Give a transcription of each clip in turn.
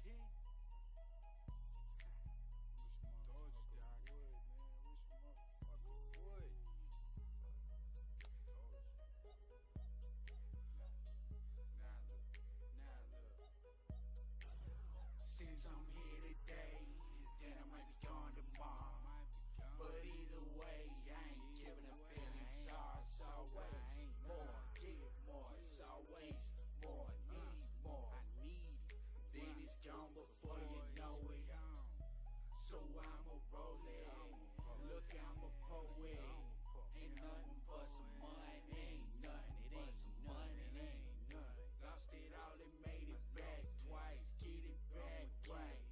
king. Wish motherfucker would, man. Wish motherfucker would. Told you. Now look. Since I'm here today, then I might be gone tomorrow. But either way, I ain't giving a feeling sorry. It's always more, get more. It's always more, need more. I need it. Then it's gone before you know it. So I'ma roll it. Look, I'm a poet. Ain't nothing but some money. Ain't nothing. It ain't some money. It ain't nothing. Lost it all and made it back twice. Get it back right.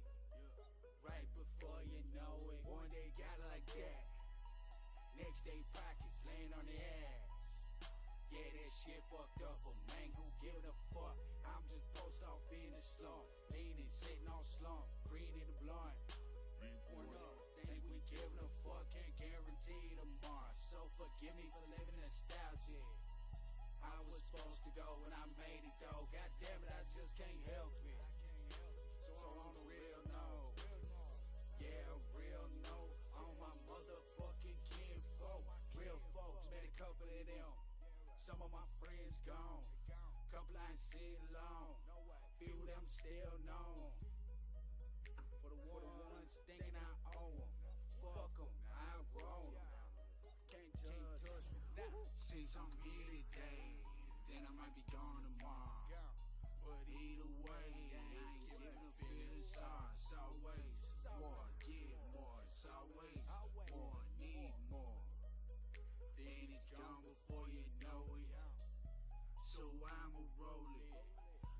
Right before you know it. One day got like that. Next day pockets laying on the ass. Yeah, that shit fucked up, but man, who give a fuck? I'm just post off in the slump, leaning, sitting on slump, green in the blunt. Point up, think we giving a fuck, can't guarantee tomorrow. So forgive me for living nostalgic. I was supposed to go when I made it though. God damn it, I just can't help it. So on the real note, yeah, real note, on my motherfucking kinfolk. Real folks, met a couple of them. Some of my friends gone, couple I ain't seen long. Few of them still known. For the ones thinking I owe them, fuck them, I grown them. Can't touch me now. Since I'm here today, then I might be gone tomorrow. But either way, I ain't giving a feeling sorry. It's always more, get more. It's always more, need more. Then it's gone before you know it. So I'ma roll it.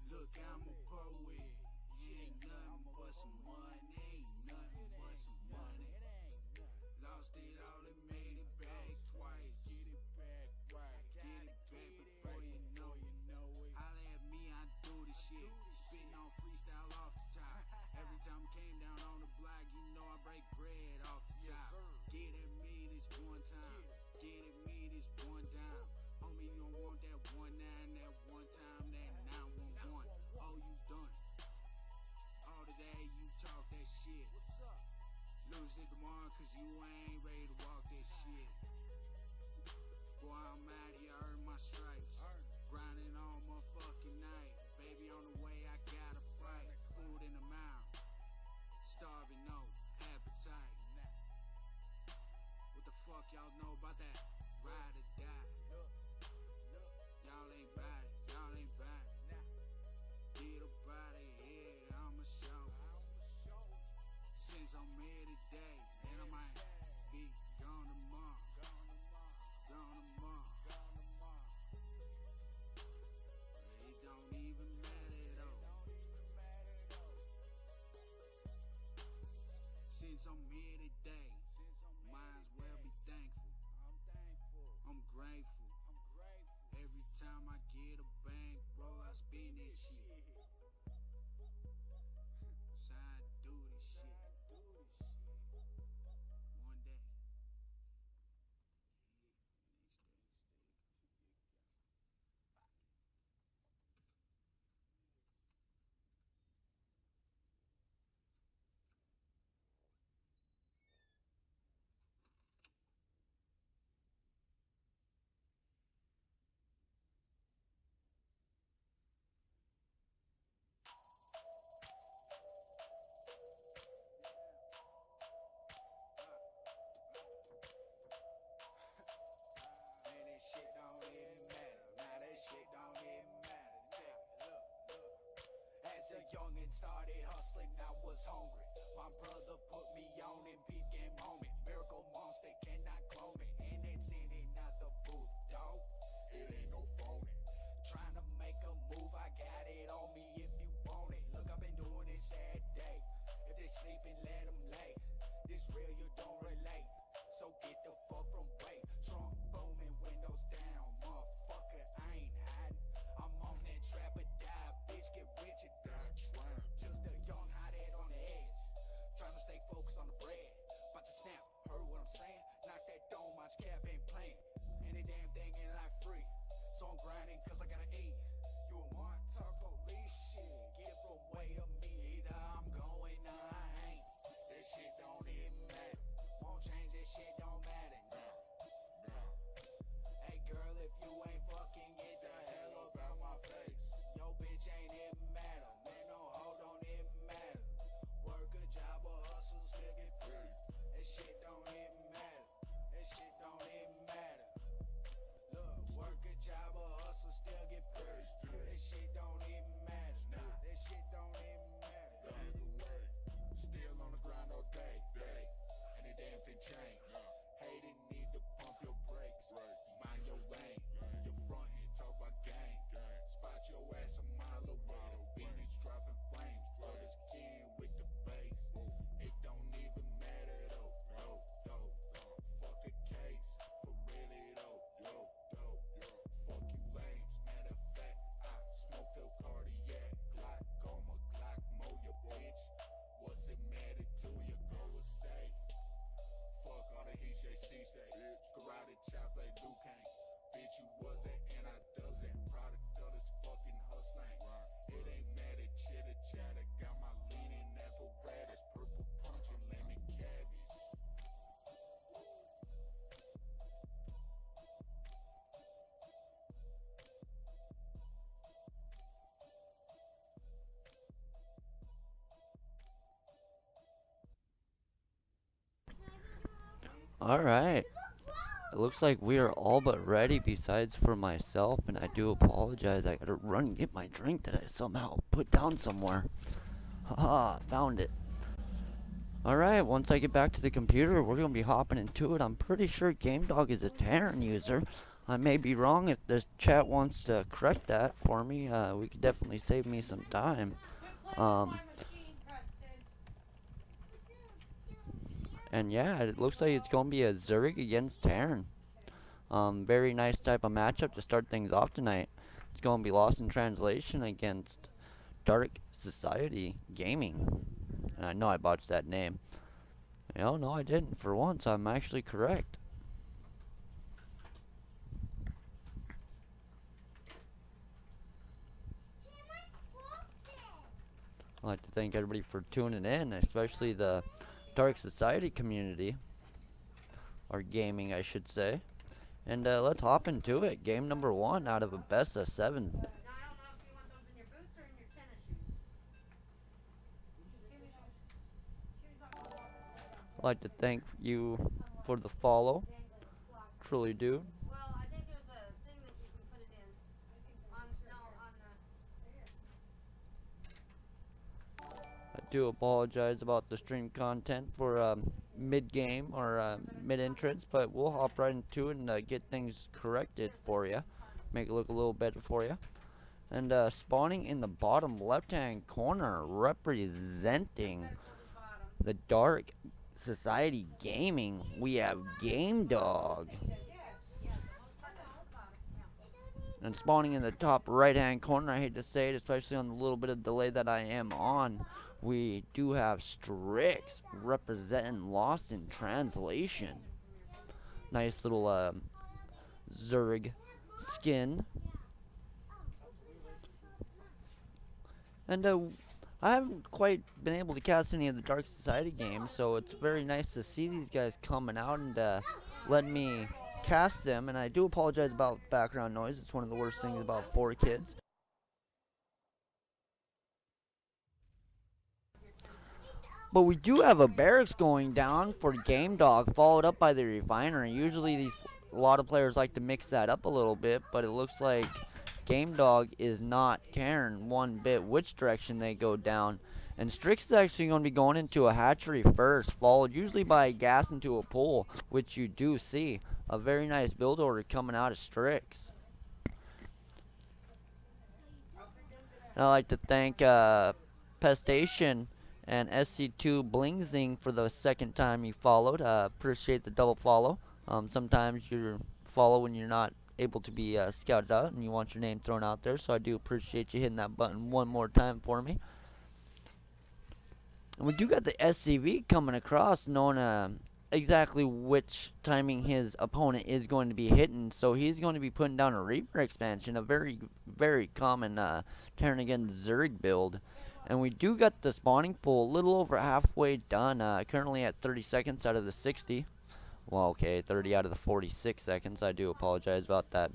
Look, I'm a poet. Ain't nothing but some money. Ain't nothing but some money. Lost it all and made it back twice. Get it back right. Get it back before you know it. Holla at me, I do the shit. Spitting on freestyle off the top. Every time I came down on the block, you know I break bread off the top. Get at me this one time. Get at me this one time. Homie, you don't want that 1-9, that one time, that 911. Oh, you done. All today you talk that shit. What's up? Lose it tomorrow cause you ain't ready to walk that shit. Boy, I'm out here, earn my stripes. Grinding all motherfucking night. Baby on the way, I gotta fight. Food in the mouth. Starving, no appetite. What the fuck y'all know about that? Ride or die. Y'all ain't bout it, y'all ain't bout it. Get about it, yeah, I'ma show. Since I'm here today, then I might be gone tomorrow. Gone tomorrow. It don't even matter though. Since I'm here today, might as well be thankful. I'm grateful. Every time I get a bankroll, I spend this shit. That's how I do this shit. One day. Next day. Shit don't even matter. Now that shit don't even matter. Check it, look. As a youngin' started hustling, I was hungry. My brother put me on in big game moment. Miracle monster cannot clone me. And it's in it, not the booth, dog. It ain't no phony. Trying to make a move, I got it on me if you want it. Look, I've been doing this every day. If they sleeping, let them lay. This real, you don't relate. So get the fuck from way. Trump booming, windows down. Motherfucker, I ain't hiding. I'm on that trap or die. Bitch, get rich or die trying. Just a young hothead on the edge. chop like Luke Kang. Bitch, you wasn't and I doesn't. Product of this fucking hustling. It ain't mad at chitter chatter. Got my leaning apparatus. Purple punch and lemon cabbage. Alright, it looks like we are all but ready besides for myself, and I do apologize. I gotta run and get my drink that I somehow put down somewhere. Haha, found it. Alright, once I get back to the computer, we're gonna be hopping into it. I'm pretty sure GameDog is a Terran user. I may be wrong. If the chat wants to correct that for me, we could definitely save me some time. And yeah, it looks like it's gonna be a Zurich against Terran. Very nice type of matchup to start things off tonight. It's going to be Lost in Translation against Dark Society Gaming. And I know I botched that name. No, I didn't. For once, I'm actually correct. I'd like to thank everybody for tuning in, especially the Dark Society community. Or gaming, I should say. And let's hop into it. Game number 1 out of a best of 7. I'd like to thank you for the follow. Truly do. I do apologize about the stream content for mid-game or mid-entrance, but we'll hop right into it and get things corrected for you. Make it look a little better for you. And spawning in the bottom left-hand corner, representing the Dark Society Gaming, we have GameDog. And spawning in the top right-hand corner, I hate to say it, especially on the little bit of delay that I am on, we do have Strix representing Lost in Translation. Nice little Zurg skin. And I haven't quite been able to cast any of the Dark Society games, so it's very nice to see these guys coming out and letting me cast them. And I do apologize about background noise. It's one of the worst things about 4Kids. But we do have a barracks going down for GameDog, followed up by the Refinery. Usually a lot of players like to mix that up a little bit, but it looks like GameDog is not caring one bit which direction they go down. And Strix is actually going to be going into a hatchery first, followed usually by a gas into a pool, which you do see. A very nice build order coming out of Strix. And I'd like to thank Pestation and SC2 Blingzing for the second time you followed. Appreciate the double follow. Sometimes you follow when you're not able to be scouted out and you want your name thrown out there, so I do appreciate you hitting that button one more time for me. And we do got the SCV coming across, knowing exactly which timing his opponent is going to be hitting. So he's going to be putting down a Reaper expansion, a very, very common Terran against Zerg build. And we do got the spawning pool a little over halfway done, currently at 30 seconds out of the 60. Well, okay, 30 out of the 46 seconds. I do apologize about that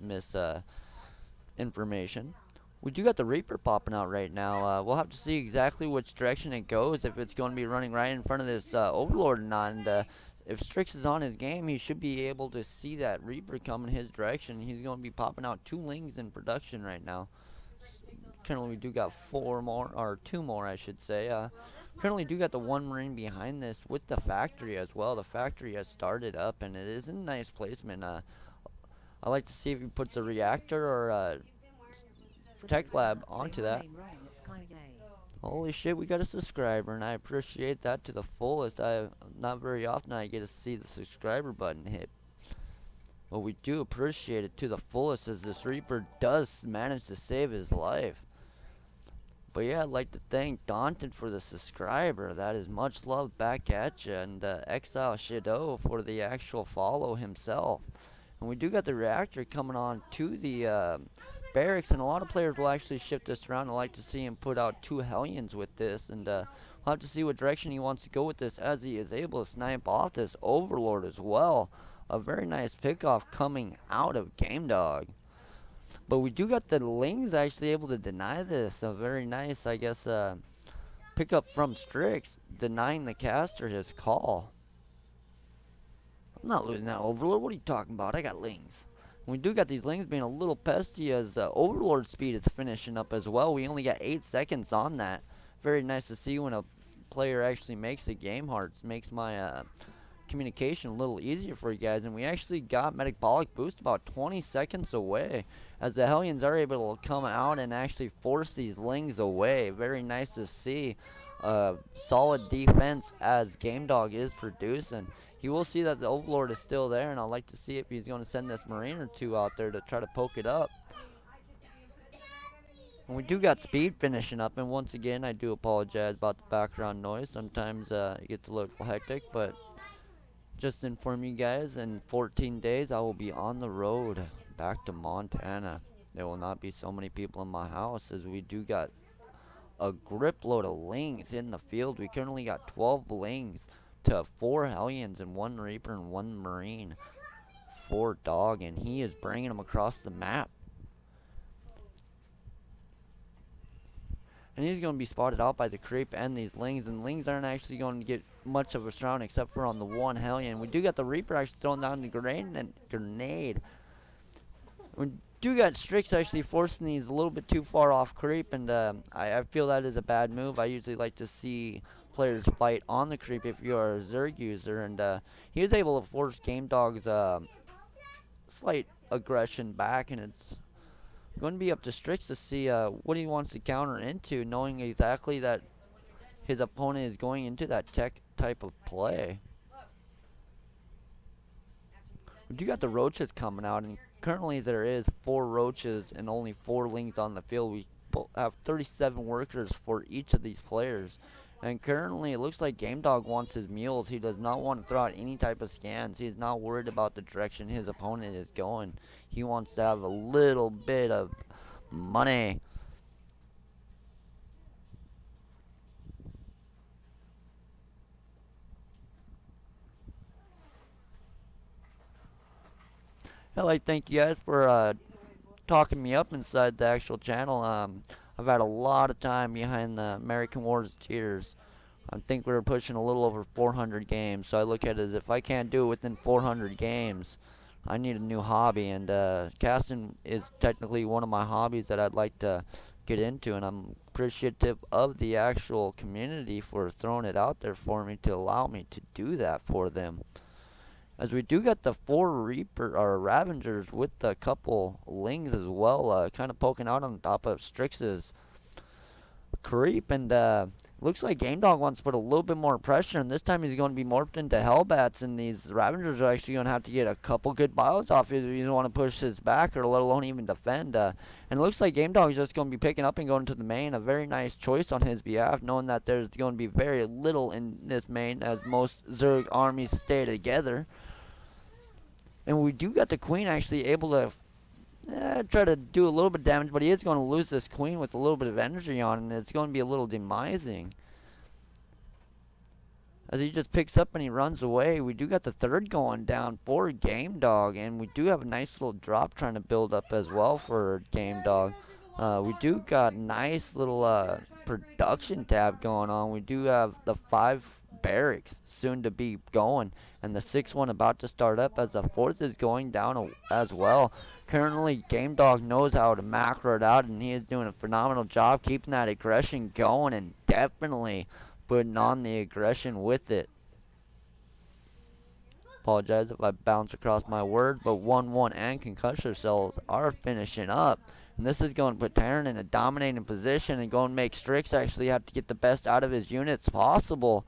information. We do got the Reaper popping out right now. We'll have to see exactly which direction it goes, if it's going to be running right in front of this Overlord or not. And if Strix is on his game, he should be able to see that Reaper come in his direction. He's going to be popping out 2 lings in production right now. Currently, we do got 4 more, or 2 more, I should say. Currently, do got the 1 Marine behind this with the factory as well. The factory has started up, and it is in nice placement. I like to see if he puts a reactor or Tech Lab onto that. Holy shit, we got a subscriber, and I appreciate that to the fullest. Not very often I get to see the subscriber button hit. But we do appreciate it to the fullest, as this Reaper does manage to save his life. But yeah, I'd like to thank Daunted for the subscriber. That is much love back at you. And Exile Shadow for the actual follow himself. And we do got the reactor coming on to the barracks, and a lot of players will actually shift this around. I like to see him put out 2 Hellions with this, and we'll have to see what direction he wants to go with this as he is able to snipe off this Overlord as well. A very nice pickoff coming out of Game Dog. But we do got the Lings actually able to deny this. A very nice, I guess, pickup from Strix, denying the caster his call. I'm not losing that Overlord. What are you talking about? I got Lings. We do got these Lings being a little pesty as Overlord speed is finishing up as well. We only got 8 seconds on that. Very nice to see when a player actually makes a game hearts. Makes my communication a little easier for you guys. And we actually got Metabolic Boost about 20 seconds away as the Hellions are able to come out and actually force these Lings away. Very nice to see. Solid defense as Game Dog is producing. He will see that the Overlord is still there, and I'd like to see if he's going to send this Marine or two out there to try to poke it up. And we do got speed finishing up, and once again, I do apologize about the background noise. Sometimes it gets a little hectic, but just to inform you guys, in 14 days, I will be on the road back to Montana. There will not be so many people in my house as we do got a grip load of Lings in the field. We currently got 12 Lings to 4 Hellions and 1 Reaper and 1 Marine for Dog, and he is bringing them across the map. And he's going to be spotted out by the creep and these Lings, and Lings aren't actually going to get much of a surround except for on the 1 Hellion. We do got the Reaper actually throwing down the grenade. We do got Strix actually forcing these a little bit too far off creep, and I feel that is a bad move. I usually like to see players fight on the creep if you are a Zerg user, and he was able to force Game Dog's slight aggression back, and it's going to be up to Strix to see what he wants to counter into, knowing exactly that his opponent is going into that tech type of play. We do got the Roaches coming out, and currently there is 4 Roaches and only 4 Lings on the field. We have 37 workers for each of these players. And currently it looks like Game Dog wants his mules. He does not want to throw out any type of scans. He's not worried about the direction his opponent is going. He wants to have a little bit of money. I'd like to thank you guys for talking me up inside the actual channel. I've had a lot of time behind the American Wars tiers. I think we're pushing a little over 400 games, so I look at it as if I can't do it within 400 games, I need a new hobby, and casting is technically one of my hobbies that I'd like to get into, and I'm appreciative of the actual community for throwing it out there for me to allow me to do that for them. As we do got the 4 Reaper or Ravengers with a couple Lings as well, kind of poking out on top of Strix's creep, and looks like Game Dog wants to put a little bit more pressure, and this time he's going to be morphed into Hellbats, and these Ravengers are actually going to have to get a couple good bios off if you don't want to push his back or let alone even defend. And it looks like Game Dog is just going to be picking up and going to the main. A very nice choice on his behalf, knowing that there's going to be very little in this main as most Zerg armies stay together. And we do got the Queen actually able to try to do a little bit of damage, but he is going to lose this Queen with a little bit of energy on, and it's going to be a little demising. As he just picks up and he runs away, we do got the 3rd going down for Game Dog, and we do have a nice little drop trying to build up as well for Game Dog. We do got nice little production tab going on. We do have the 5 barracks soon to be going, and the 6th one about to start up as the 4th is going down as well. Currently, Game Dog knows how to macro it out, and he is doing a phenomenal job keeping that aggression going and definitely putting on the aggression with it. Apologize if I bounce across my word, but 1-1 and concussion cells are finishing up. And this is going to put Terran in a dominating position and going to make Strix actually have to get the best out of his units possible.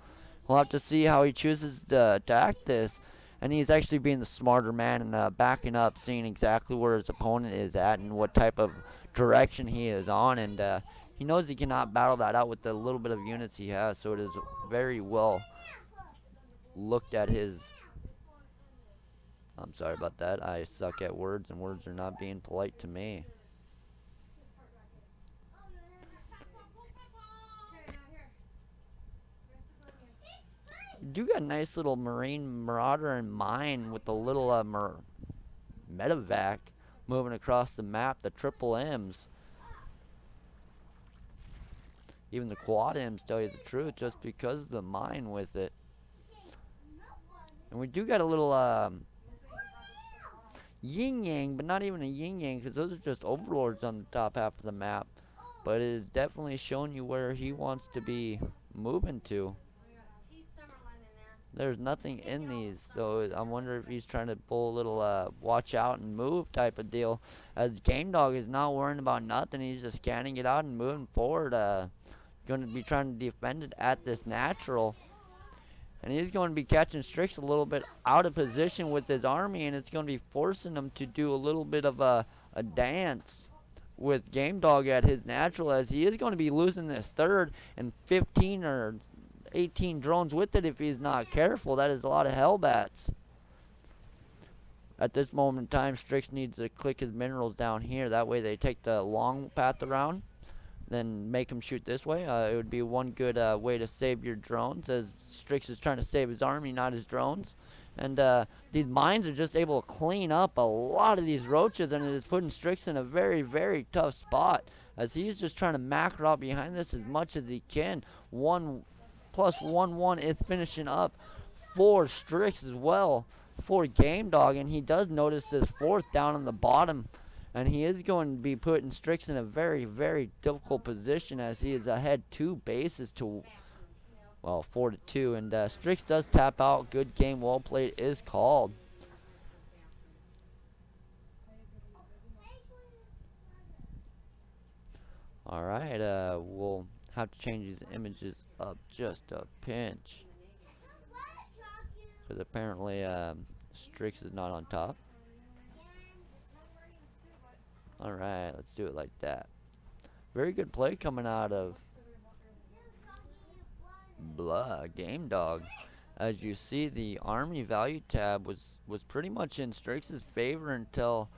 We'll have to see how he chooses to attack this. And he's actually being the smarter man and backing up, seeing exactly where his opponent is at and what type of direction he is on. And he knows he cannot battle that out with the little bit of units he has. So it is very well looked at his I'm sorry about that. I suck at words, and words are not being polite to me. You do got a nice little Marine Marauder and mine with the little medevac moving across the map, the triple M's. Even the quad M's tell you the truth just because of the mine with it. And we do got a little yin yang, but not even a yin yang because those are just overlords on the top half of the map. But it is definitely showing you where he wants to be moving to. There's nothing in these, so I wonder if he's trying to pull a little watch out and move type of deal. As Game Dog is not worrying about nothing, he's just scanning it out and moving forward. Going to be trying to defend it at this natural. And he's going to be catching Strix a little bit out of position with his army, and it's going to be forcing him to do a little bit of a dance with Game Dog at his natural, as he is going to be losing this third and 15 or 18 drones with it if he's not careful. That is a lot of Hellbats. At this moment in time, Strix needs to click his minerals down here. That way they take the long path around, then make him shoot this way. It would be one good way to save your drones, as Strix is trying to save his army, not his drones. And these mines are just able to clean up a lot of these roaches, and it is putting Strix in a very, very tough spot, as he's just trying to macro out behind this as much as he can. 1+1+1 is finishing up for Strix as well for Game Dog, and he does notice this fourth down on the bottom. And he is going to be putting Strix in a very, very difficult position, as he is ahead 2 bases to, well, 4-2. And Strix does tap out. Good game, well played is called. Alright, we'll have to change these images up just a pinch, because apparently Strix is not on top. Alright, let's do it like that. Very good play coming out of Game Dog. As you see, the army value tab was pretty much in Strix's favor until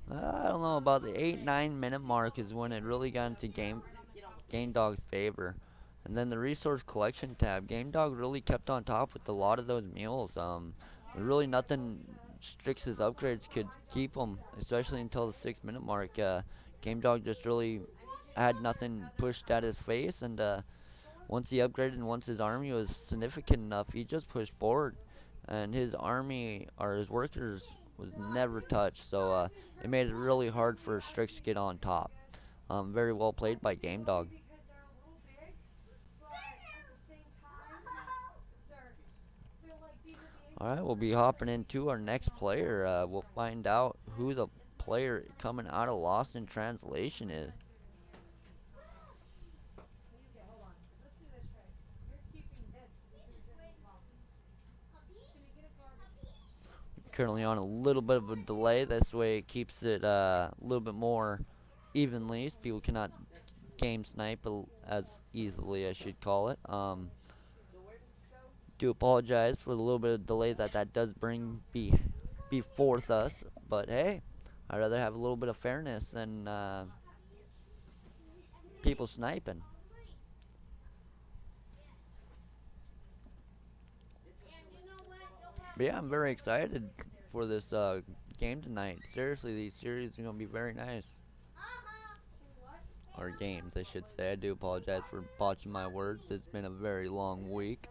I don't know, about the 8-9 minute mark is when it really got into Game Dog's favor. And then the resource collection tab, Game Dog really kept on top with a lot of those mules. Really nothing Strix's upgrades could keep him, especially until the 6 minute mark. Game Dog just really had nothing pushed at his face, and once he upgraded and once his army was significant enough, he just pushed forward, and his army or his workers was never touched. So it made it really hard for Strix to get on top. Very well played by Game Dog. Alright, we'll be hopping into our next player. We'll find out who the player coming out of Lost in Translation is. Currently on a little bit of a delay. This way it keeps it a little bit more evenly, so people cannot game snipe as easily, I should call it. Do apologize for the little bit of delay that does bring before us, but hey, I'd rather have a little bit of fairness than people sniping. But yeah, I'm very excited for this game tonight. Seriously, these series are gonna be very nice. Or games, I should say. I do apologize for botching my words. It's been a very long week.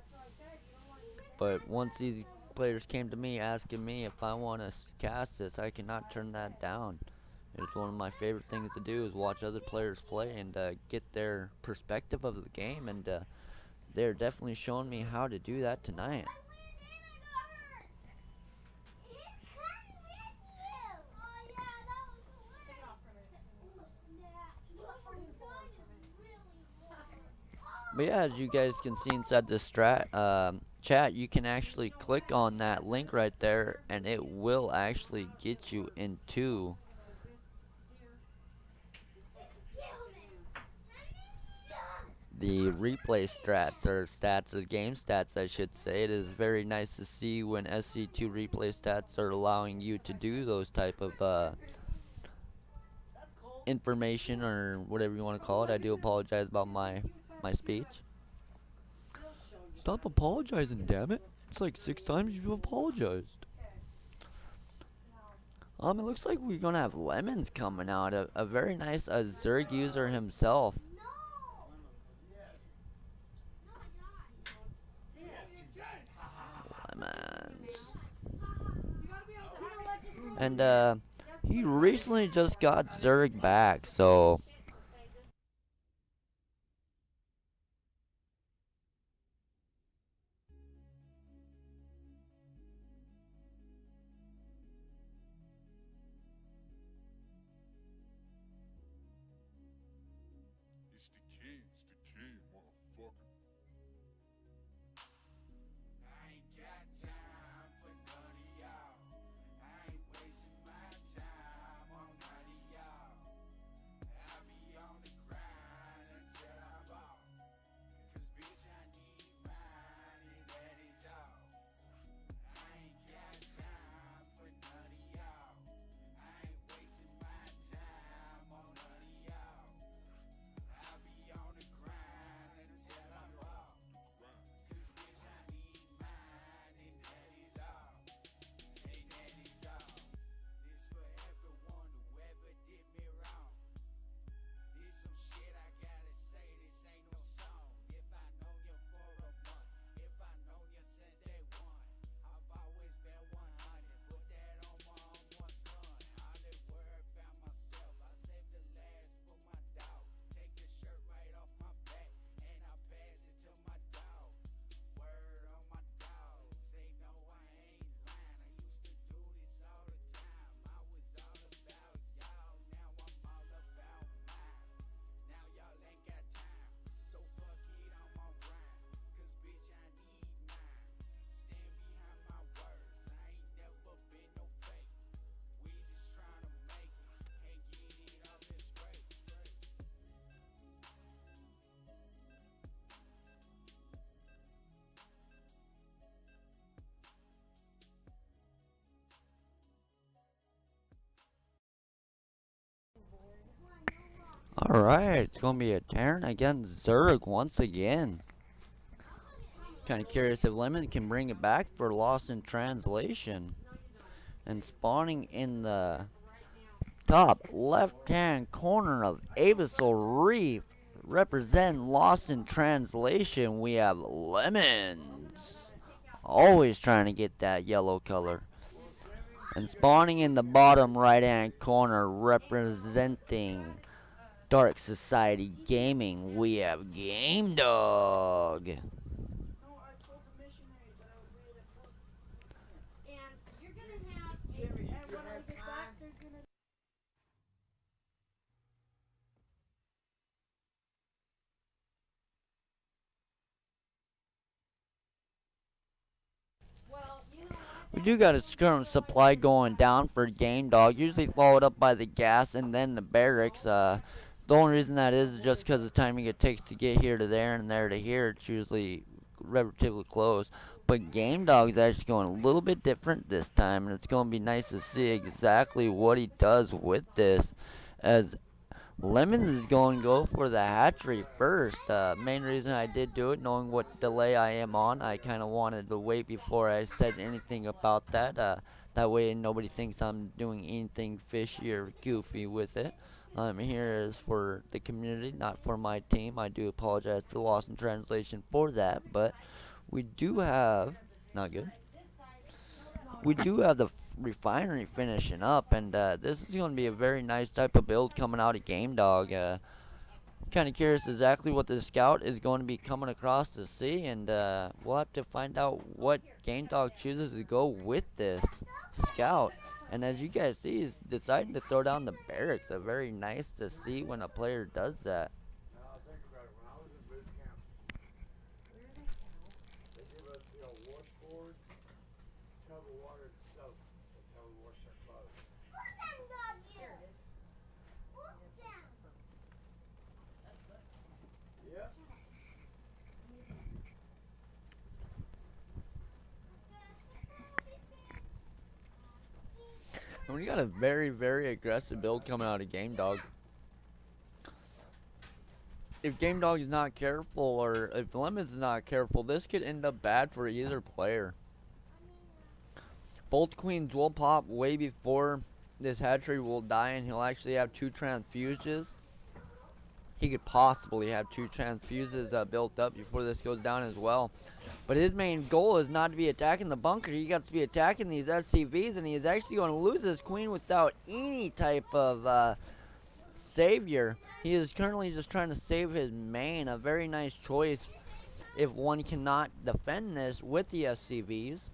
But once these players came to me asking me if I want to cast this, I cannot turn that down. It's one of my favorite things to do is watch other players play and get their perspective of the game, and they're definitely showing me how to do that tonight. But yeah, as you guys can see inside the chat, you can actually click on that link right there, and it will actually get you into the replay stats or game stats I should say. It is very nice to see when SC2 replay stats are allowing you to do those type of information or whatever you want to call it. I do apologize about my speech. Stop apologizing, damn it. It's like 6 times you've apologized. It looks like we're gonna have Lemons coming out. A very nice Zerg user himself. Lemons. And he recently just got Zerg back, so It's the king, motherfucker. I ain't got time for none of y'all. I ain't wasting my time on none of y'all. I be on the grind until I fall. Cause bitch, I need mine and that is all. I ain't got time for none of y'all. I ain't wasting my time on none of y'all. I be on the grind until I fall. Cause bitch, I need mine and that is all. And that is all. This for everyone who ever did me wrong. This some shit I gotta say, this ain't no song. If I known you for a month, if I known you since day one, I've always been 100, put that on my own one son. Hardly worry about myself, I save the last for my dog. Take the shirt right off my back, and I pass it to my dog. Word on my dogs, they know I ain't lying. I used to do this all the time. I was all about y'all, now I'm all about mine. Now y'all ain't got time, so fuck it, I'm on grind. Cause bitch, I need mine. Stand behind my words, I ain't never been no fake. We just tryna make it and get it up and straight. alright, it's gonna be a Terran against Zerg once again. Kinda curious if Lemon can bring it back for Lost in Translation. And spawning in the top left hand corner of Abyssal Reef, representing Lost in Translation, we have Lemons. Always trying to get that yellow color. And spawning in the bottom right hand corner, representing Dark Society Gaming, we have Game Dog. We do got a current supply going down for Game Dog, usually followed up by the gas and then the barracks. The only reason that is just because the timing it takes to get here to there and there to here, it's usually relatively close. But Game Dog's actually going a little bit different this time, and it's going to be nice to see exactly what he does with this. As Lemons is going to go for the hatchery first. Main reason I did do it, knowing what delay I am on, I kind of wanted to wait before I said anything about that. That way nobody thinks I'm doing anything fishy or goofy with it. I'm here is for the community, not for my team. I do apologize for loss in translation for that, but we do have, not good. We do have the refinery finishing up, and this is going to be a very nice type of build coming out of Game Dog. Kind of curious exactly what the scout is going to be coming across to see, and we'll have to find out what Game Dog chooses to go with this scout. And as you guys see, he's deciding to throw down the barracks. Very nice to see when a player does that. Now think about it. When I was in boot camp, they give us the old washboard, tub of water, and soap. That's how we wash our clothes. Yep. And we got a very, very aggressive build coming out of Game Dog. If Game Dog is not careful, or if Lemons is not careful, this could end up bad for either player. Both queens will pop way before this hatchery will die, and he'll actually have 2 transfuses. He could possibly have 2 transfuses built up before this goes down as well. But his main goal is not to be attacking the bunker. He got to be attacking these SCVs, and he is actually going to lose his queen without any type of savior. He is currently just trying to save his main. A very nice choice if one cannot defend this with the SCVs.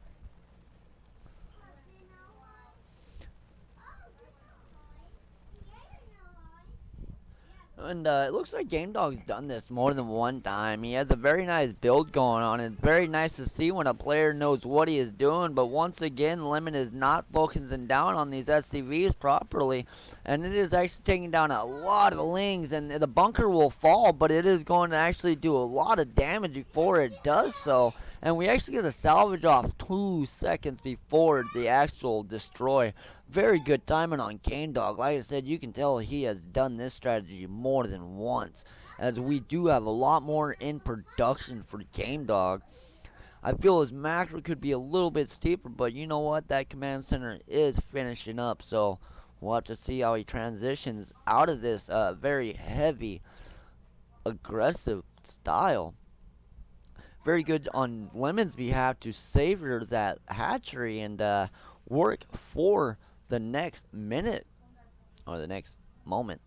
And it looks like Game Dog's done this more than one time. He has a very nice build going on. It's very nice to see when a player knows what he is doing. But once again, Lemon is not focusing down on these SCVs properly. And it is actually taking down a lot of lings. And the bunker will fall, but it is going to actually do a lot of damage before it does so. And we actually get a salvage off 2 seconds before the actual destroy. Very good timing on Game Dog. Like I said, you can tell he has done this strategy more than once, as we do have a lot more in production for Game Dog. I feel his macro could be a little bit steeper, but you know what? That command center is finishing up, so we'll have to see how he transitions out of this very heavy, aggressive style. Very good on Lemon's behalf to savor that hatchery and work for the next minute or the next moment.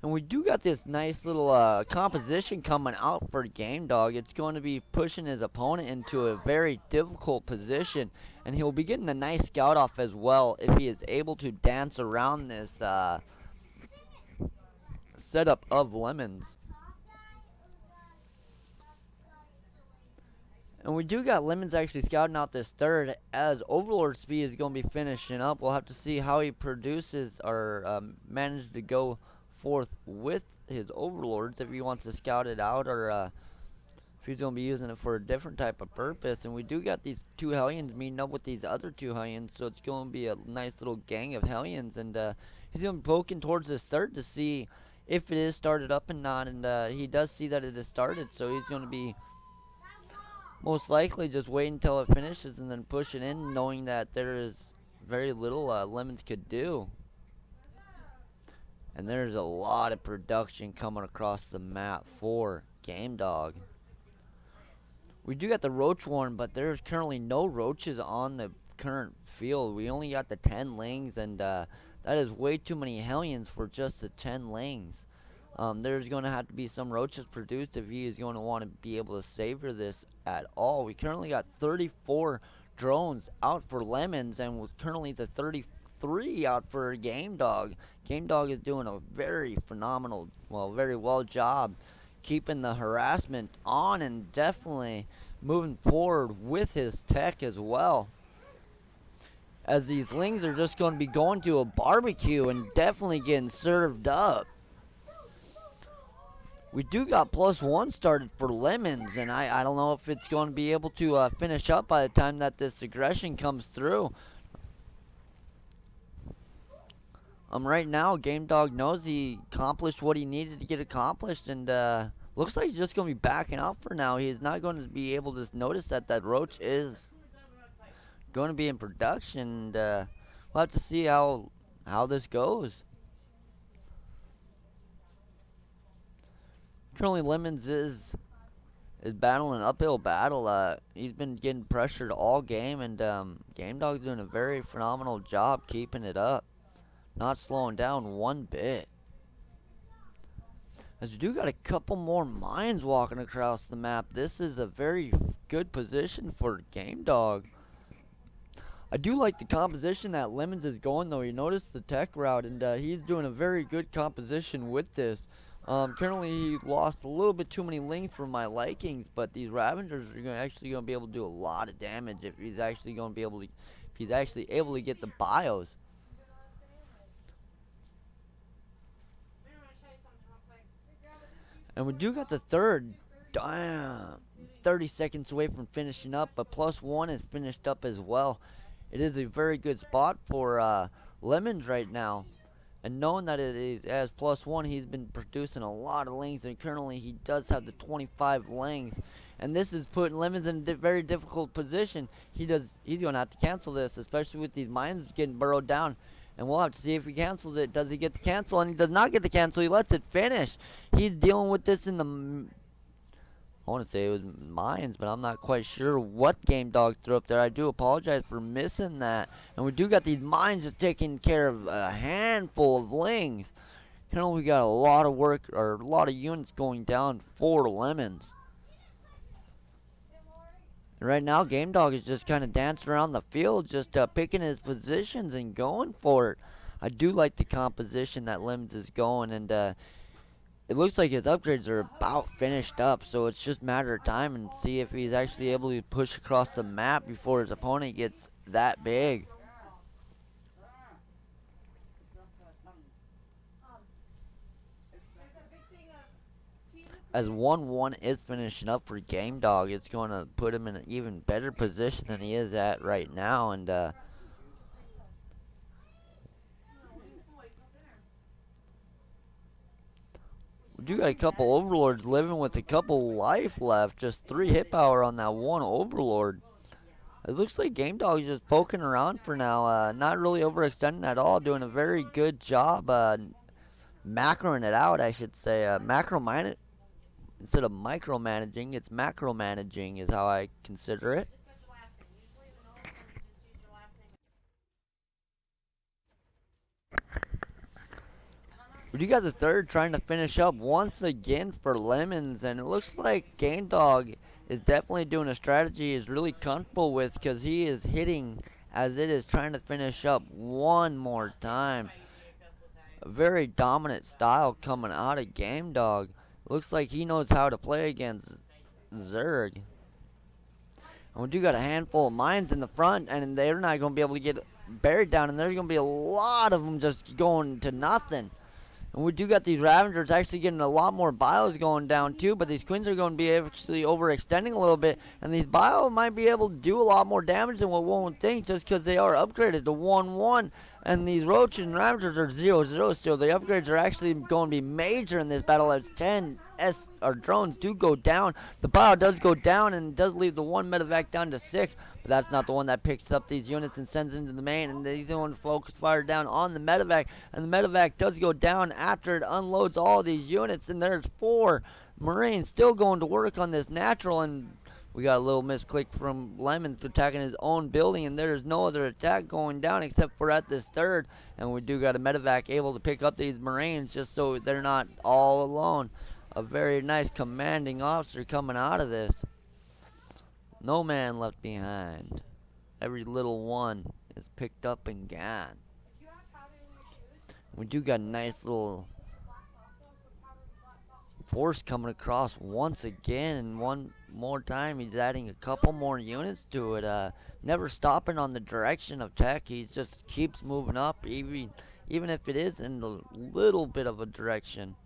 And we do got this nice little composition coming out for Game Dog. It's going to be pushing his opponent into a very difficult position, and he'll be getting a nice scout off as well if he is able to dance around this setup of Lemons. And we do got Lemons actually scouting out this third, as Overlord Speed is going to be finishing up. We'll have to see how he produces or manages to go forth with his Overlords, if he wants to scout it out or if he's going to be using it for a different type of purpose. And we do got these 2 Hellions meeting up with these other 2 Hellions, so it's going to be a nice little gang of Hellions. And he's going to be poking towards this third to see if it is started up and not. And he does see that it is started, so he's going to be most likely just wait until it finishes and then push it in, knowing that there is very little Lemons could do. And there's a lot of production coming across the map for Game Dog. We do got the Roach Warren, but there's currently no roaches on the current field. We only got the 10 lings, and that is way too many Hellions for just the 10 lings. There's going to have to be some roaches produced if he is going to want to be able to savor this at all. We currently got 34 drones out for Lemons, and with currently the 33 out for Game Dog. Game Dog is doing a very phenomenal, well, very well job keeping the harassment on and definitely moving forward with his tech as well. As these lings are just going to be going to a barbecue and definitely getting served up. We do got +1 started for Lemons, and I don't know if it's going to be able to finish up by the time that this aggression comes through. Right now, Game Dog knows he accomplished what he needed to get accomplished, and looks like he's just going to be backing out for now. He's not going to be able to notice that Roach is going to be in production, and we'll have to see how this goes. Currently, Lemons is battling an uphill battle. He's been getting pressured all game, and Game Dog's doing a very phenomenal job keeping it up, not slowing down one bit. As we do got a couple more mines walking across the map. This is a very good position for Game Dog. I do like the composition that Lemons is going, though. You notice the tech route, and he's doing a very good composition with this. Currently, he lost a little bit too many lings for my likings, but these Ravengers are actually going to be able to do a lot of damage if he's actually going to be able to, if he's actually able to get the bios. And we do got the third 30 seconds away from finishing up, but +1 is finished up as well. It is a very good spot for Lemons right now. And knowing that it has +1, he's been producing a lot of lanes, and currently he does have the 25 lanes. And this is putting Lemons in a very difficult position. He's going to have to cancel this, especially with these mines getting burrowed down. And we'll have to see if he cancels it. Does he get the cancel? And he does not get the cancel. He lets it finish. He's dealing with this in the... I want to say it was mines, but I'm not quite sure what Game Dog threw up there. I do apologize for missing that. And we do got these mines just taking care of a handful of lings. We got a lot of work, or a lot of units going down for Lemons. And right now, Game Dog is just kind of dancing around the field, just picking his positions and going for it. I do like the composition that Lemons is going, and it looks like his upgrades are about finished up, so it's just a matter of time and see if he's actually able to push across the map before his opponent gets that big. As 1-1 is finishing up for Game Dog, it's going to put him in an even better position than he is at right now, and we do got a couple Overlords living with a couple life left. Just 3 hit power on that one Overlord. It looks like Game Dog is just poking around for now. Not really overextending at all. Doing a very good job macroing it out, I should say. Instead of micromanaging, it's macro managing is how I consider it. We do got the third trying to finish up once again for Lemons, and it looks like Game Dog is definitely doing a strategy he's really comfortable with, because he is hitting as it is trying to finish up one more time. A very dominant style coming out of Game Dog. Looks like he knows how to play against Zerg. And we do got a handful of mines in the front, and they're not going to be able to get buried down, and there's going to be a lot of them just going to nothing. And we do got these Ravengers actually getting a lot more bios going down too, but these Queens are going to be actually overextending a little bit, and these bios might be able to do a lot more damage than what one would think, just because they are upgraded to 1-1, and these Roaches and Ravengers are 0-0 still. The upgrades are actually going to be major in this battle as 10 drones do go down. The bio does go down and does leave the one medevac down to 6, but that's not the one that picks up these units and sends into the main, and he's the one focus fire down on the medevac, and the medevac does go down after it unloads all these units, and there's 4 Marines still going to work on this natural, and we got a little misclick from Lemons attacking his own building, and there's no other attack going down except for at this third, and we do got a medevac able to pick up these Marines just so they're not all alone. A very nice commanding officer coming out of this. No man left behind. Every little one is picked up and gone. We do got a nice little force coming across once again, and one more time he's adding a couple more units to it. Never stopping on the direction of tech. He just keeps moving up, even if it is in a little bit of a direction.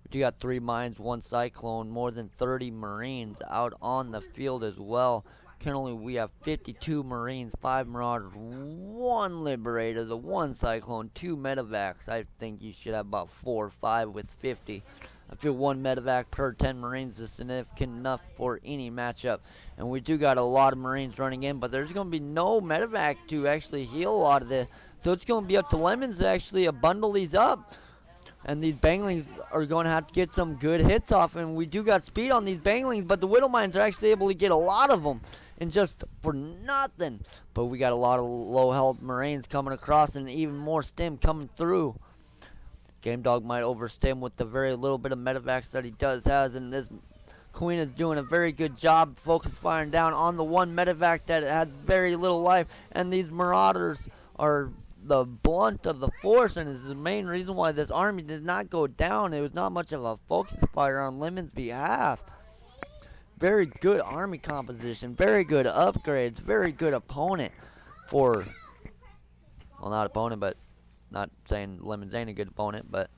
We do got 3 mines, 1 cyclone, more than 30 Marines out on the field as well. Currently we have 52 Marines, 5 Marauders, 1 Liberator, the 1 Cyclone, 2 Medevacs. I think you should have about 4 or 5 with 50. I feel 1 Medevac per 10 Marines is significant enough for any matchup. And we do got a lot of Marines running in, but there's going to be no Medevac to actually heal a lot of this. So it's going to be up to Lemons to actually bundle these up. And these Banglings are going to have to get some good hits off. And we do got speed on these Banglings, but the Widow Mines are actually able to get a lot of them. And just for nothing. But we got a lot of low health Marines coming across, and even more stim coming through. Game Dog might overstim with the very little bit of medevacs that he does has, and this Queen is doing a very good job focus firing down on the 1 medevac that had very little life, and these Marauders are the blunt of the force, and is the main reason why this army did not go down. It was not much of a focus fire on Lemon's behalf. Very good army composition, very good upgrades, very good opponent for, well, not opponent, but not saying Lemons ain't a good opponent, but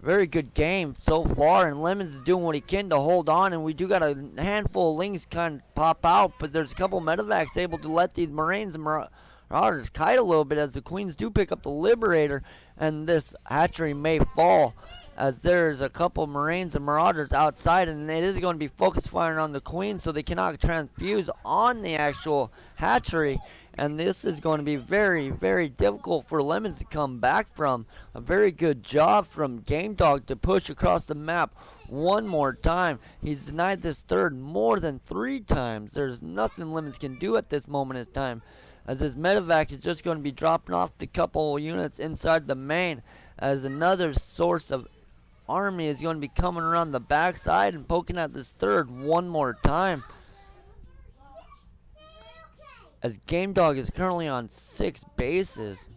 Very good game so far, and Lemons is doing what he can to hold on, and we do got a handful of Lings kind of pop out, but there's a couple medevacs able to let these Marines and Marauders kite a little bit as the Queens do pick up the Liberator, and this hatchery may fall as there's a couple Marines and Marauders outside, and it is going to be focus firing on the Queen, so they cannot transfuse on the actual hatchery, and this is going to be very, very difficult for Lemons to come back from. A very good job from Game Dog to push across the map one more time. He's denied this third more than 3 times. There's nothing Lemons can do at this moment in time, as his medevac is just going to be dropping off the couple units inside the main, as another source of army is going to be coming around the backside and poking at this third one more time, as Game Dog is currently on 6 bases.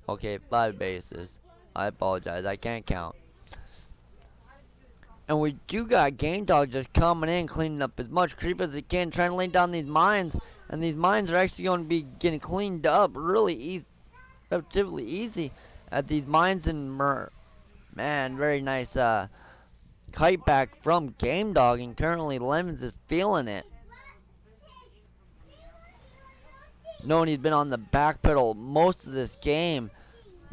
Okay, 5 bases. I apologize, I can't count. And we do got Game Dog just coming in, cleaning up as much creep as he can, trying to lay down these mines. And these mines are actually going to be getting cleaned up really easy, relatively easy. At these mines and man, very nice kite back from Game Dog, and currently Lemons is feeling it. Knowing he's been on the back pedal most of this game,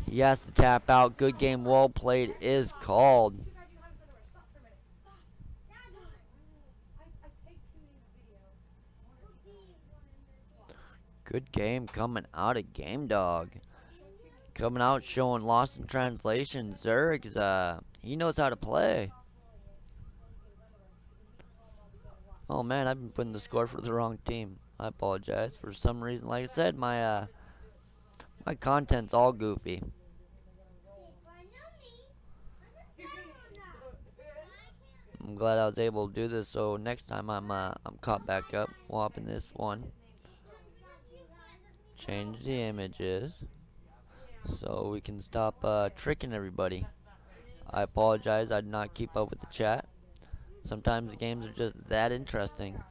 he has to tap out. Good game, well played is called. Good game coming out of Game Dog. Coming out showing Lost in Translation. Zerg's, he knows how to play. Oh man, I've been putting the score for the wrong team. I apologize. For some reason, like I said, my content's all goofy. I'm glad I was able to do this, so next time I'm caught back up. We'll hop in this one. Change the images so we can stop tricking everybody. I apologize, I did not keep up with the chat. Sometimes the games are just that interesting.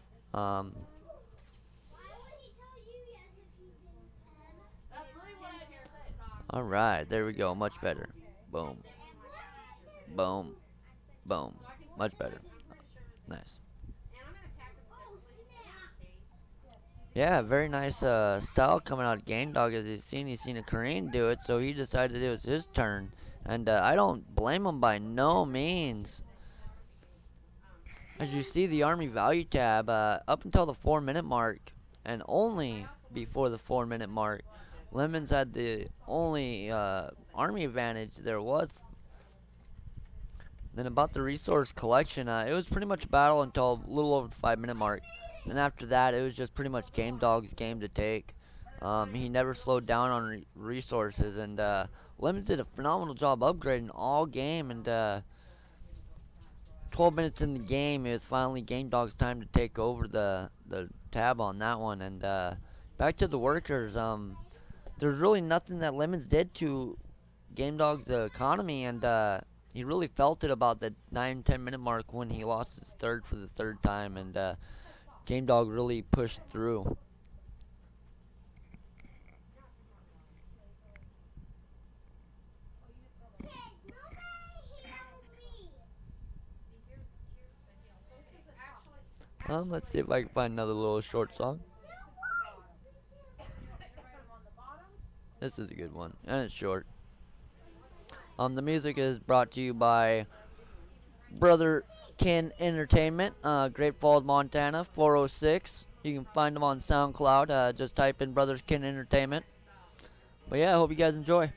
Alright, there we go, much better. Boom. Boom. Boom. Much better. Nice. Yeah, very nice style coming out of Game Dog. As he's seen a Korean do it, so he decided it was his turn. And I don't blame him by no means. As you see, the Army Value tab, up until the 4-minute mark, and only before the 4-minute mark, Lemons had the only Army advantage there was. Then about the resource collection, it was pretty much a battle until a little over the 5-minute mark. And after that, it was just pretty much Game Dog's game to take. He never slowed down on resources, and Lemons did a phenomenal job upgrading all game. And 12 minutes in the game, it was finally Game Dog's time to take over the tab on that one. And back to the workers, there's really nothing that Lemons did to Game Dog's economy, and he really felt it about the 9-10 minute mark when he lost his third for the third time, and Game Dog really pushed through. Let's see if I can find another little short song. This is a good one, and it's short. The music is brought to you by Brother Ken Entertainment, Great Falls, Montana, 406. You can find them on SoundCloud. Just type in Brothers Ken Entertainment. But yeah, I hope you guys enjoy.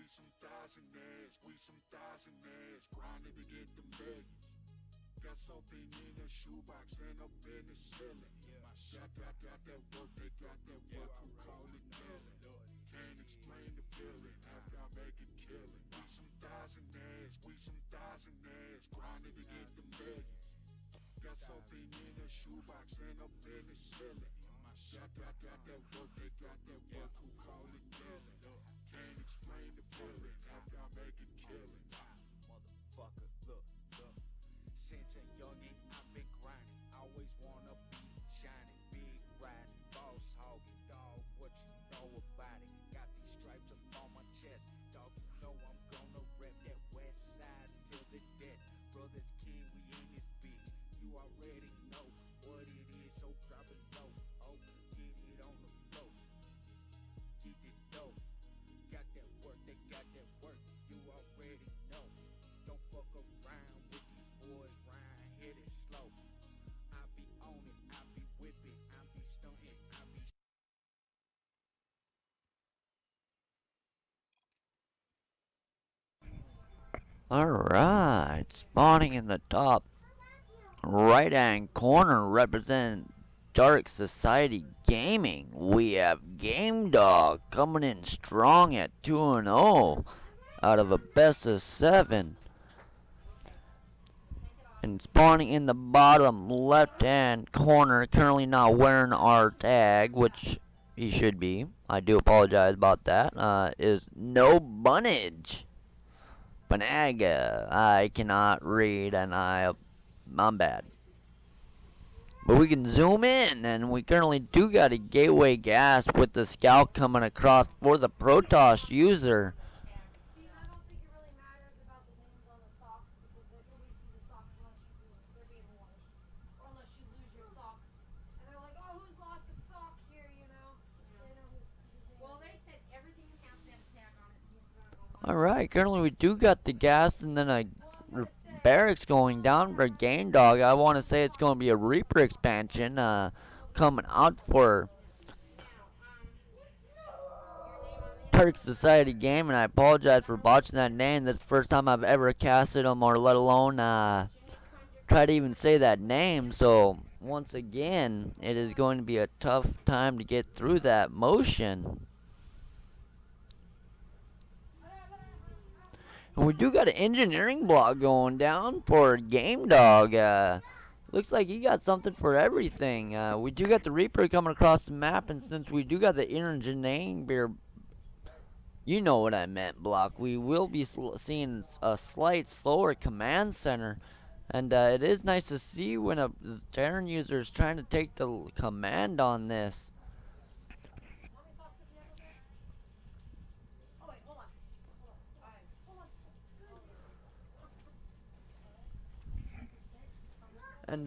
some thousand eggs, we some thousand eggs, grinding to get them baggies. Got something in the shoebox and up in the ceiling. Got that work, they got that work, who call it killing. Can't explain the feeling after I make it killing. We some thousand eggs, we some thousand eggs, grinding to get them baggies. Got something in the shoebox and up in the ceiling. Got that work, they got that work, who call it killing. Can't explain the feeling after I make it killing. Motherfucker, look. Since a youngin', I've been grinding. Always wanna be shining, big riding, boss hogging, dog. What you know about it? Got these stripes up on my chest, dog. You know I'm gonna rep that west side till the death. Brothers king, we in this bitch. You already know what it is, so drop it low. Oh, get it on the floor. Get it dope. Got that work, they got that work. You already know. Don't fuck around with these boys round here, it slow. I be on it, I be whipping, I be stunting, I be. Alright, spawning in the top right hand corner representing Dark Society Gaming. We have Game Dog coming in strong at 2-0 out of a best of 7. And spawning in the bottom left hand corner, currently not wearing our tag, which he should be. I do apologize about that. Is No Bunnage. Banaga. I cannot read and I'm bad. But we can zoom in, and we currently do got a gateway gas with the scout coming across for the Protoss user. Alright, currently we do got the gas and then a barracks going down for Game Dog. I want to say it's going to be a Reaper expansion coming out for Dark Society Game, and I apologize for botching that name. That's the first time I've ever casted them, or let alone try to even say that name. So once again, it is going to be a tough time to get through that motion. And we do got an engineering block going down for Game Dog. Looks like he got something for everything. We do got the Reaper coming across the map, and since we do got the engineering beer, you know what I meant, block, we will be seeing a slight slower command center. And it is nice to see when a Terran user is trying to take the command on this. And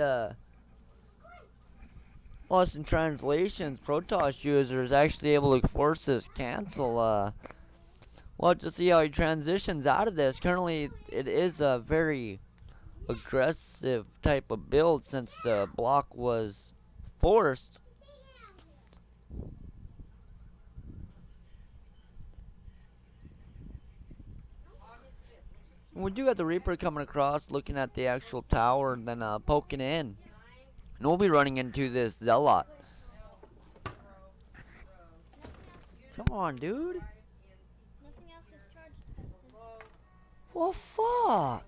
lost in translations, Protoss user is actually able to force this cancel. We'll have to see how he transitions out of this. Currently, it is a very aggressive type of build since the block was forced. We do have the Reaper coming across, looking at the actual tower, and then poking in. And we'll be running into this Zealot. Come on, dude. Well, fuck.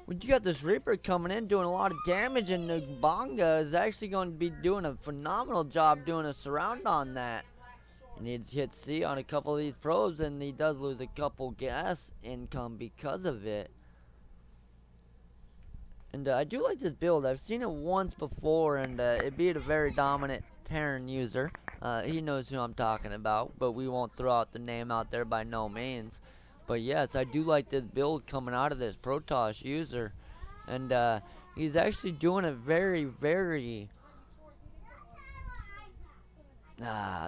We do got this Reaper coming in, doing a lot of damage, and Nugbanga is actually going to be doing a phenomenal job doing a surround on that. And he's hit C on a couple of these probes, and he does lose a couple gas income because of it. And I do like this build. I've seen it once before, and it beat a very dominant Terran user. He knows who I'm talking about, but we won't throw out the name out there by no means. But yes, I do like this build coming out of this Protoss user. And he's actually doing a very, very...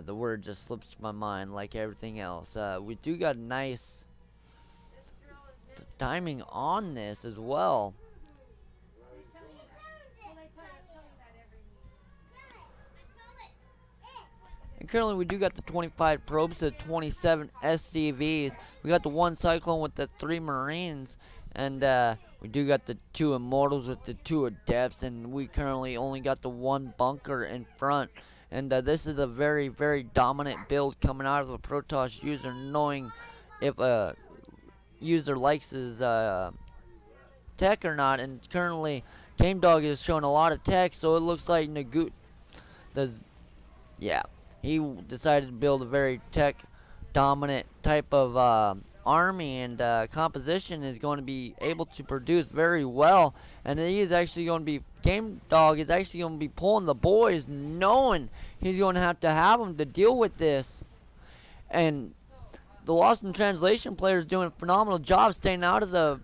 the word just slips my mind like everything else. We do got nice timing on this as well. And currently we do got the 25 probes, the 27 SCVs. We got the one Cyclone with the 3 Marines. And we do got the 2 Immortals with the 2 Adepts. And we currently only got the 1 bunker in front. And this is a very, very dominant build coming out of a Protoss user, knowing if a user likes his tech or not. And currently, GameDog is showing a lot of tech, so it looks like Nagu does. Yeah, he decided to build a very tech dominant type of army, and composition is going to be able to produce very well. And he is actually going to be, GameDog is actually going to be pulling the boys, knowing he's going to have them to deal with this. And the Lost in Translation player is doing a phenomenal job staying out of the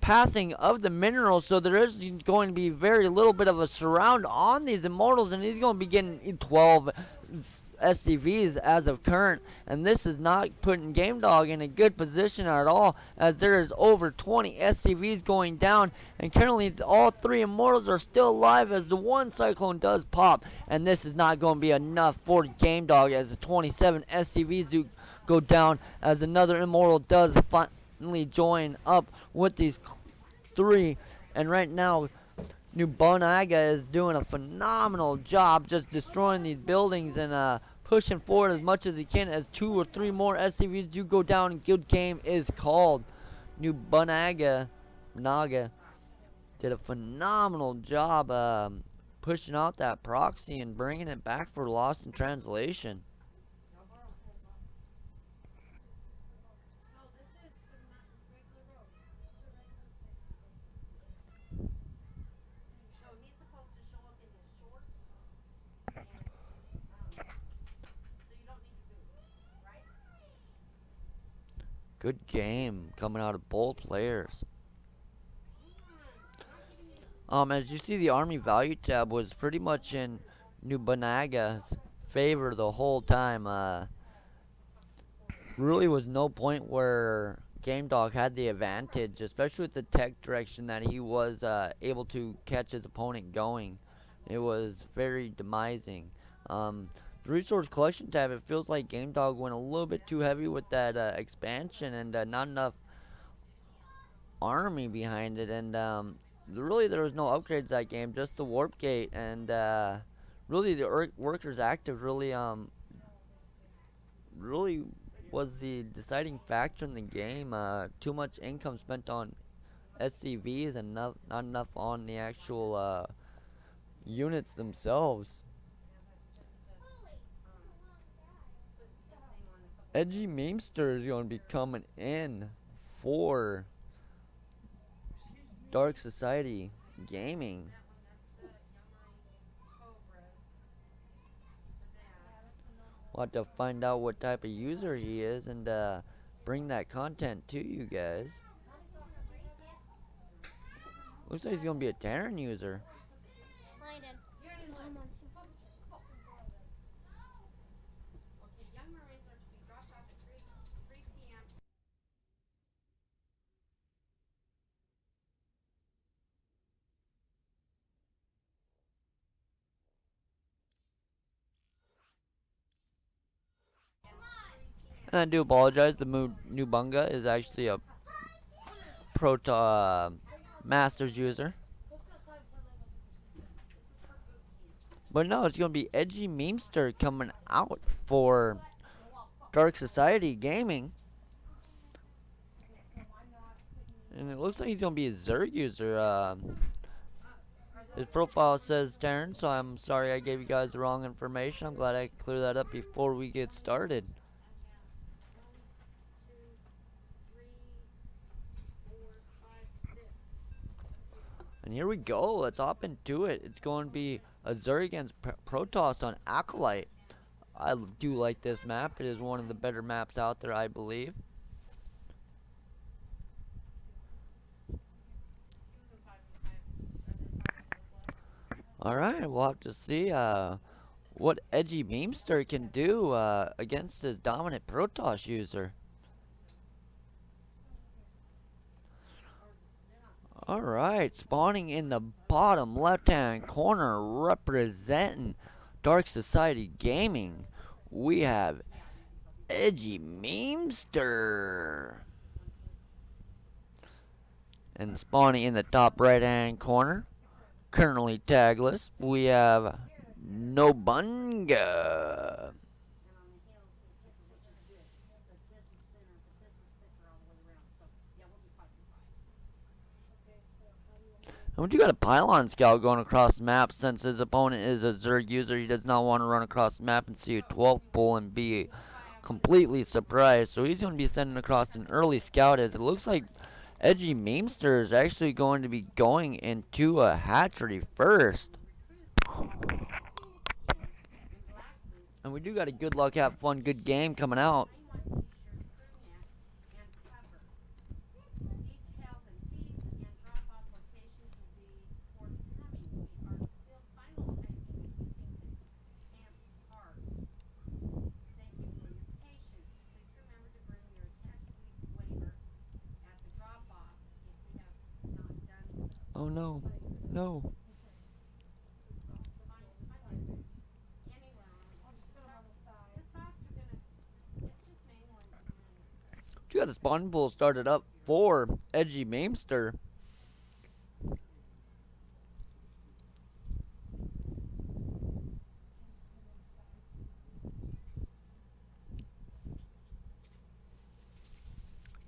pathing of the minerals, so there is going to be very little bit of a surround on these Immortals, and he's going to be getting 12 SCVs as of current, and this is not putting GameDog in a good position at all, as there is over 20 SCVs going down, and currently all 3 Immortals are still alive as the one Cyclone does pop, and this is not going to be enough for GameDog as the 27 SCVs do go down, as another Immortal does finally join up with these 3, and right now New Bonaga is doing a phenomenal job just destroying these buildings and pushing forward as much as he can, as 2 or 3 more SCVs do go down and good game is called. New Bonaga did a phenomenal job pushing out that proxy and bringing it back for Lost in Translation. Good game coming out of both players. As you see, the army value tab was pretty much in New Bonaga's favor the whole time. Really was no point where GameDog had the advantage, especially with the tech direction that he was able to catch his opponent going. It was very demising. The resource collection tab, it feels like GameDog went a little bit too heavy with that expansion and not enough army behind it, and really there was no upgrades that game, just the warp gate, and really the workers active really was the deciding factor in the game. Too much income spent on SCVs and not enough on the actual units themselves. Edgy Memester is going to be coming in for Dark Society Gaming. We'll have to find out what type of user he is and bring that content to you guys. Looks like he's gonna be a Terran user. And I do apologize, the new Bunga is actually a Proto Masters user. But no, it's gonna be Edgy Memester coming out for Dark Society Gaming. And it looks like he's gonna be a Zerg user. His profile says Terran, so I'm sorry I gave you guys the wrong information. I'm glad I cleared that up before we get started. And here we go. Let's hop into it. It's going to be a Zerg against Protoss on Acolyte. I do like this map. It is one of the better maps out there, I believe. Alright, we'll have to see what Edgy Memester can do against this dominant Protoss user. Alright, spawning in the bottom left hand corner, representing Dark Society Gaming. we have Edgy Memester. And spawning in the top right hand corner, currently tagless, we have Nobunga. And we do got a pylon scout going across the map. Since his opponent is a Zerg user, he does not want to run across the map and see a 12 pull and be completely surprised. So he's going to be sending across an early scout, as it looks like Edgy Memester is actually going to be going into a hatchery first. And we do got a good luck, have fun, good game coming out. Oh no, no. We got the spawn pool started up for Edgy Memester.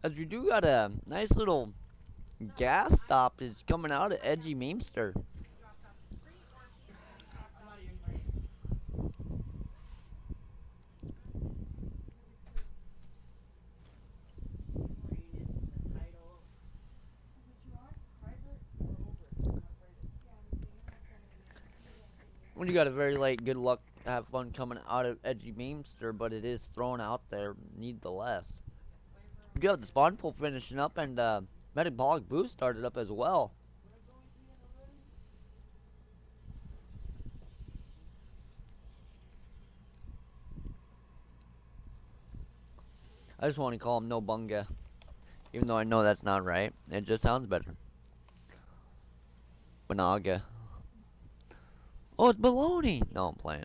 As we do got a nice little gas stop is coming out of Edgy Memester. When you got a very late good luck, have fun coming out of Edgy Memester, but it is thrown out there nevertheless. We got the spawn pool finishing up, and Metabolic Boost started up as well. I just want to call him Nobunga, even though I know that's not right. It just sounds better. Banaga. Oh, it's baloney! No, I'm playing.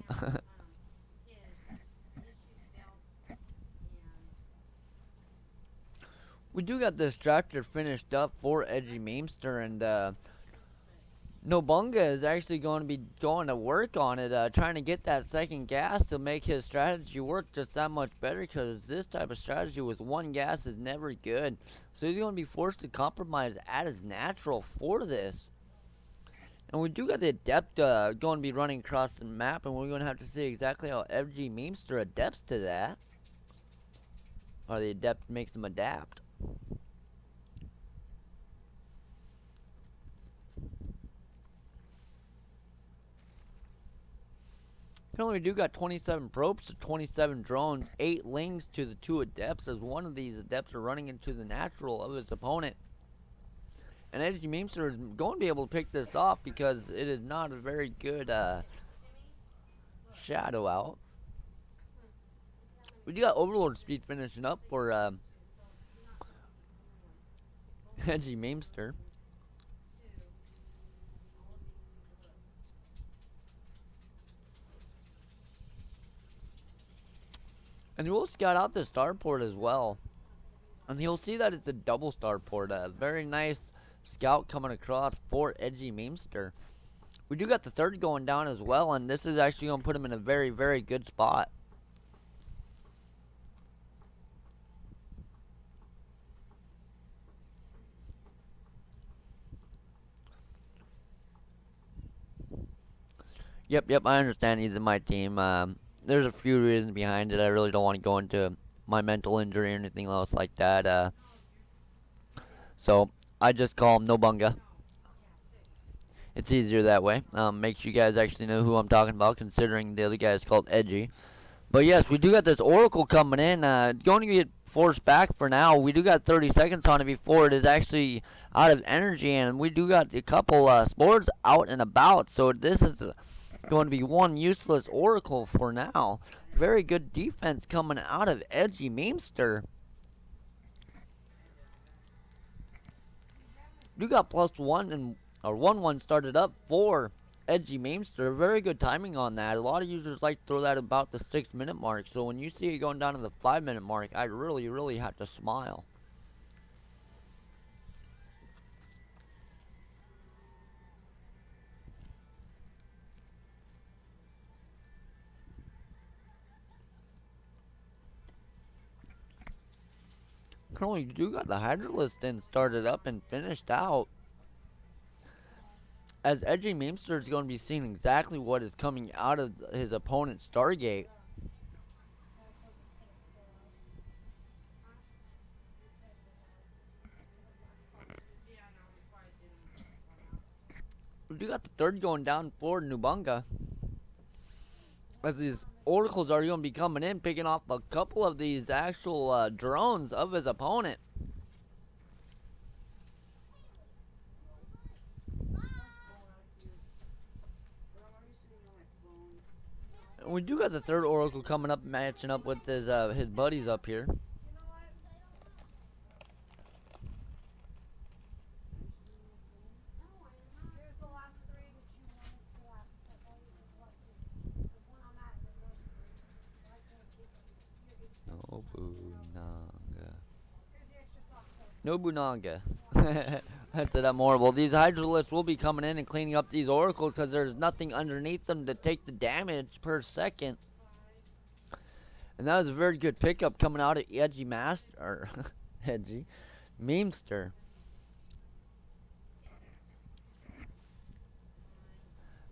We do got this tractor finished up for Edgy Memester, and Nobunga is actually going to be going to work on it, trying to get that second gas to make his strategy work just that much better, because this type of strategy with one gas is never good. So he's going to be forced to compromise at his natural for this. And we do got the Adept going to be running across the map, and we're going to have to see exactly how Edgy Memester adapts to that. Or the Adept makes them adapt. Currently, we do got 27 probes to 27 drones, 8 lings to the 2 adepts, as one of these adepts are running into the natural of his opponent. And Edgy Memester is going to be able to pick this off because it is not a very good shadow out. We do got Overlord speed finishing up for Edgy Memester. And we'll scout out the starport as well. And you'll see that it's a double starport. A very nice scout coming across for Edgy Memester. We do got the third going down as well, and this is actually going to put him in a very, very good spot. Yep, I understand he's in my team. There's a few reasons behind it. I really don't want to go into my mental injury or anything else like that. So I just call him Nobunga. It's easier that way. Makes you guys actually know who I'm talking about, considering the other guy is called Edgy. But yes, we do got this Oracle coming in. Going to get forced back for now. We do got 30 seconds on it before it is actually out of energy, and we do got a couple spores out and about. So this is going to be one useless Oracle for now. Very good defense coming out of Edgy Memester. We got +1 and or 1-1 started up for Edgy Memester. Very good timing on that. A lot of users like to throw that about the 6 minute mark. So when you see it going down to the 5 minute mark, I really have to smile. Currently, you do got the Hydralisk then started up and finished out. As Edgy Memester is going to be seeing exactly what is coming out of his opponent's Stargate. We do got the third going down for Nubunga. As these oracles are going to be coming in, picking off a couple of these actual drones of his opponent. And we do got the third oracle coming up, matching up with his buddies up here. Nobunanga. Nobunanga. That's it, I'm horrible. These Hydralisks will be coming in and cleaning up these oracles because there's nothing underneath them to take the damage per second. And that was a very good pickup coming out of Edgy Master, or Edgy Memester.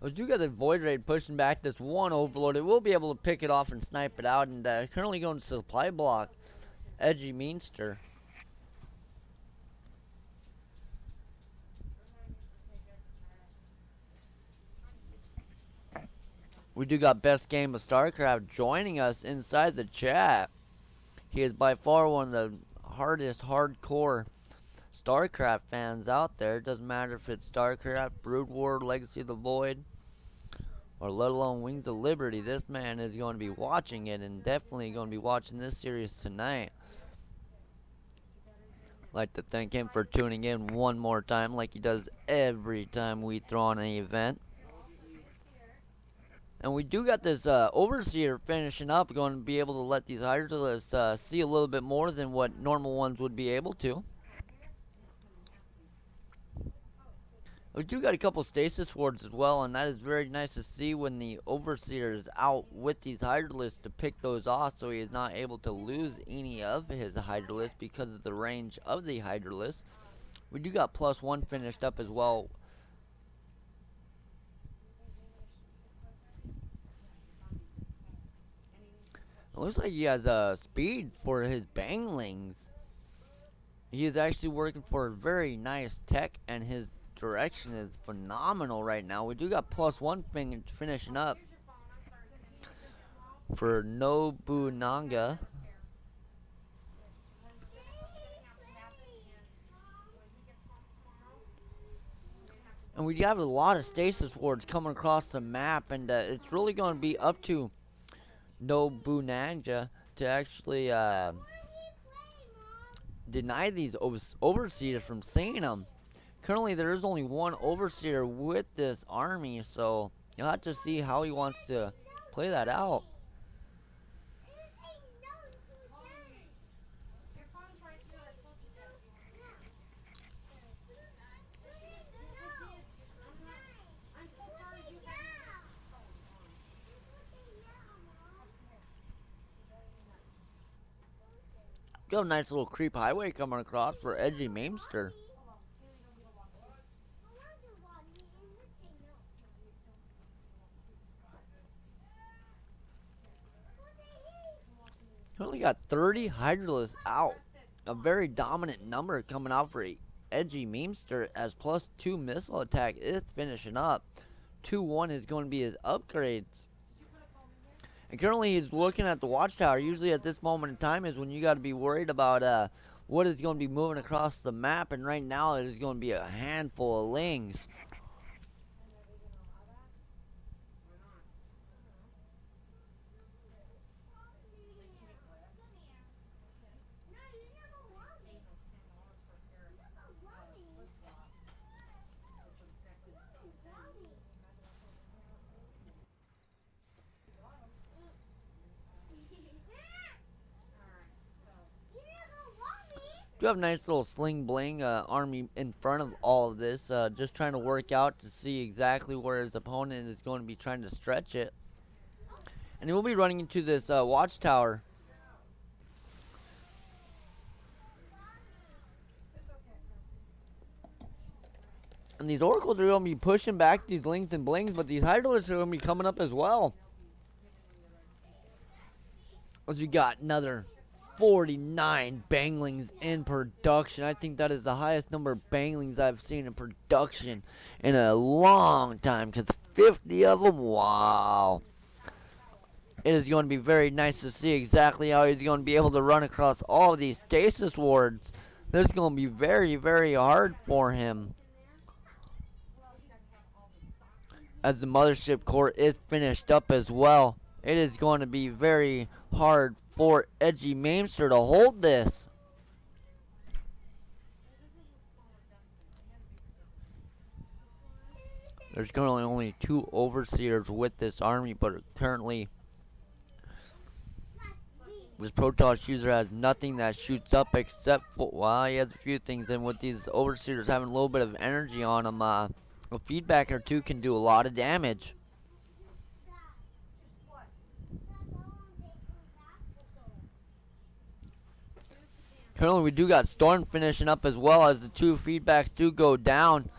We do got the Void Raid pushing back this one Overlord. It will be able to pick it off and snipe it out. And currently going to supply block Edgy Memester. We do got Best Game of StarCraft joining us inside the chat. He is by far one of the hardest hardcore StarCraft fans out there. It doesn't matter if it's StarCraft, Brood War, Legacy of the Void, or let alone Wings of Liberty. This man is going to be watching it and definitely going to be watching this series tonight. I'd like to thank him for tuning in one more time like he does every time we throw on an event. And we do got this Overseer finishing up, going to be able to let these Hydralisks see a little bit more than what normal ones would be able to. We do got a couple stasis wards as well, and that is very nice to see when the Overseer is out with these Hydralisks to pick those off, so he is not able to lose any of his Hydralisks because of the range of the Hydralisks. We do got +1 finished up as well. It looks like he has speed for his banglings. He is actually working for a very nice tech, and his direction is phenomenal right now. We do got +1 finishing up for Nobunanga. And we have a lot of stasis wards coming across the map, and it's really going to be up to Nobunanga to actually deny these overseers from seeing them. Currently, there is only one overseer with this army, so you'll have to see how he wants to play that out. Got a nice little creep highway coming across for Edgy Memester. He only got 30 Hydralisks out. A very dominant number coming out for Edgy Memester, as +2 missile attack is finishing up. 2-1 is going to be his upgrades. And currently he's looking at the watchtower. Usually at this moment in time is when you got to be worried about what is going to be moving across the map. And right now it is going to be a handful of lings. Do have a nice little sling bling army in front of all of this, just trying to work out to see exactly where his opponent is going to be trying to stretch it. And he will be running into this watchtower. And these oracles are going to be pushing back these lings and blings, but these hydralisks are going to be coming up as well. As we got another 49 banglings in production. I think that is the highest number of banglings I've seen in production in a long time, because 50 of them, wow. It is going to be very nice to see exactly how he's going to be able to run across all of these stasis wards. This is going to be very, very hard for him. As the mothership core is finished up as well, it is going to be very hard for Edgy Mamester to hold this. There's currently only 2 overseers with this army, but currently this Protoss user has nothing that shoots up except for, well, he has a few things, and with these overseers having a little bit of energy on them, a feedback or two can do a lot of damage. Currently we do got Storm finishing up as well, as the 2 feedbacks do go down.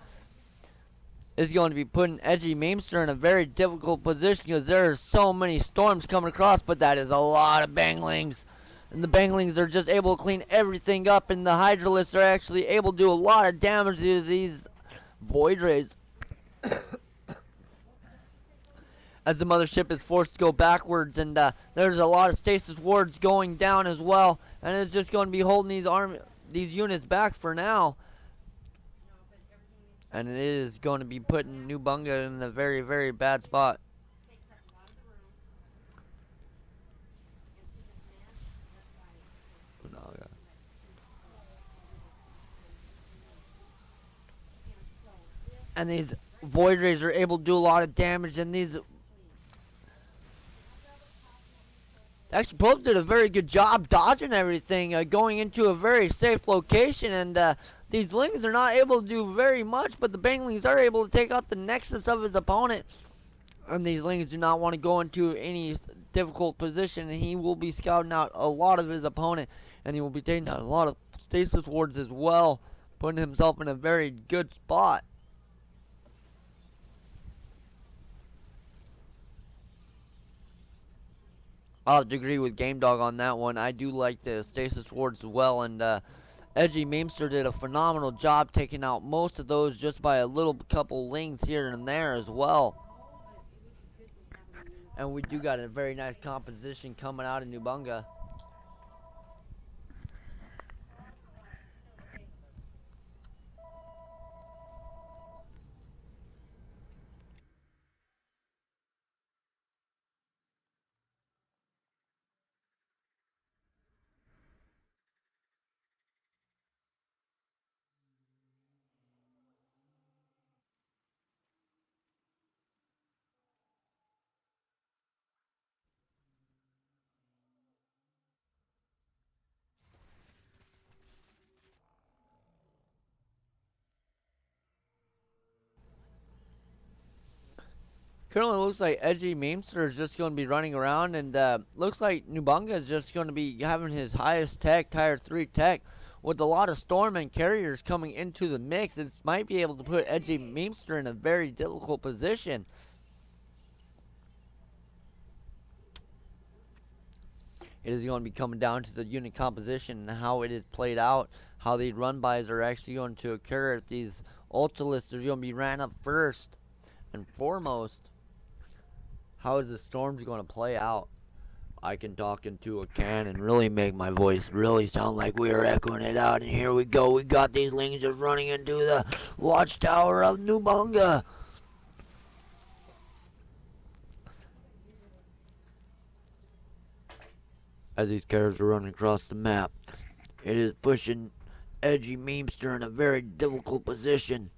Is going to be putting Edgy Mamester in a very difficult position, because there are so many storms coming across, but that is a lot of banglings. And the banglings are just able to clean everything up, and the hydralisks are actually able to do a lot of damage to these void rays. As the mothership is forced to go backwards, and there's a lot of stasis wards going down as well, and it's just going to be holding these units back for now. And it is going to be putting New Bunga in a very, very bad spot. And these Void Rays are able to do a lot of damage, and these... Actually, Probes did a very good job dodging everything, going into a very safe location, and these Lings are not able to do very much, but the Banglings are able to take out the Nexus of his opponent. And these Lings do not want to go into any difficult position, and he will be scouting out a lot of his opponent, and he will be taking out a lot of Stasis Wards as well, putting himself in a very good spot. I'll have to agree with Game Dog on that one. I do like the Stasis Wards as well, and Edgy Mamester did a phenomenal job taking out most of those just by a little couple Lings here and there as well. And we do got a very nice composition coming out of New Bunga. Currently looks like Edgy Mamester is just going to be running around, and looks like New Bunga is just going to be having his highest tech, tier 3 tech. With a lot of Storm and Carriers coming into the mix, it might be able to put Edgy Mamester in a very difficult position. It is going to be coming down to the unit composition and how it is played out, how the run-bys are actually going to occur. If these Ultralists are going to be ran up first and foremost. How is the Storms going to play out? I can talk into a can and really make my voice really sound like we are echoing it out. And here we go. We got these Lings just running into the watchtower of New Bunga. As these carriers are running across the map, it is pushing Edgy Mamester in a very difficult position.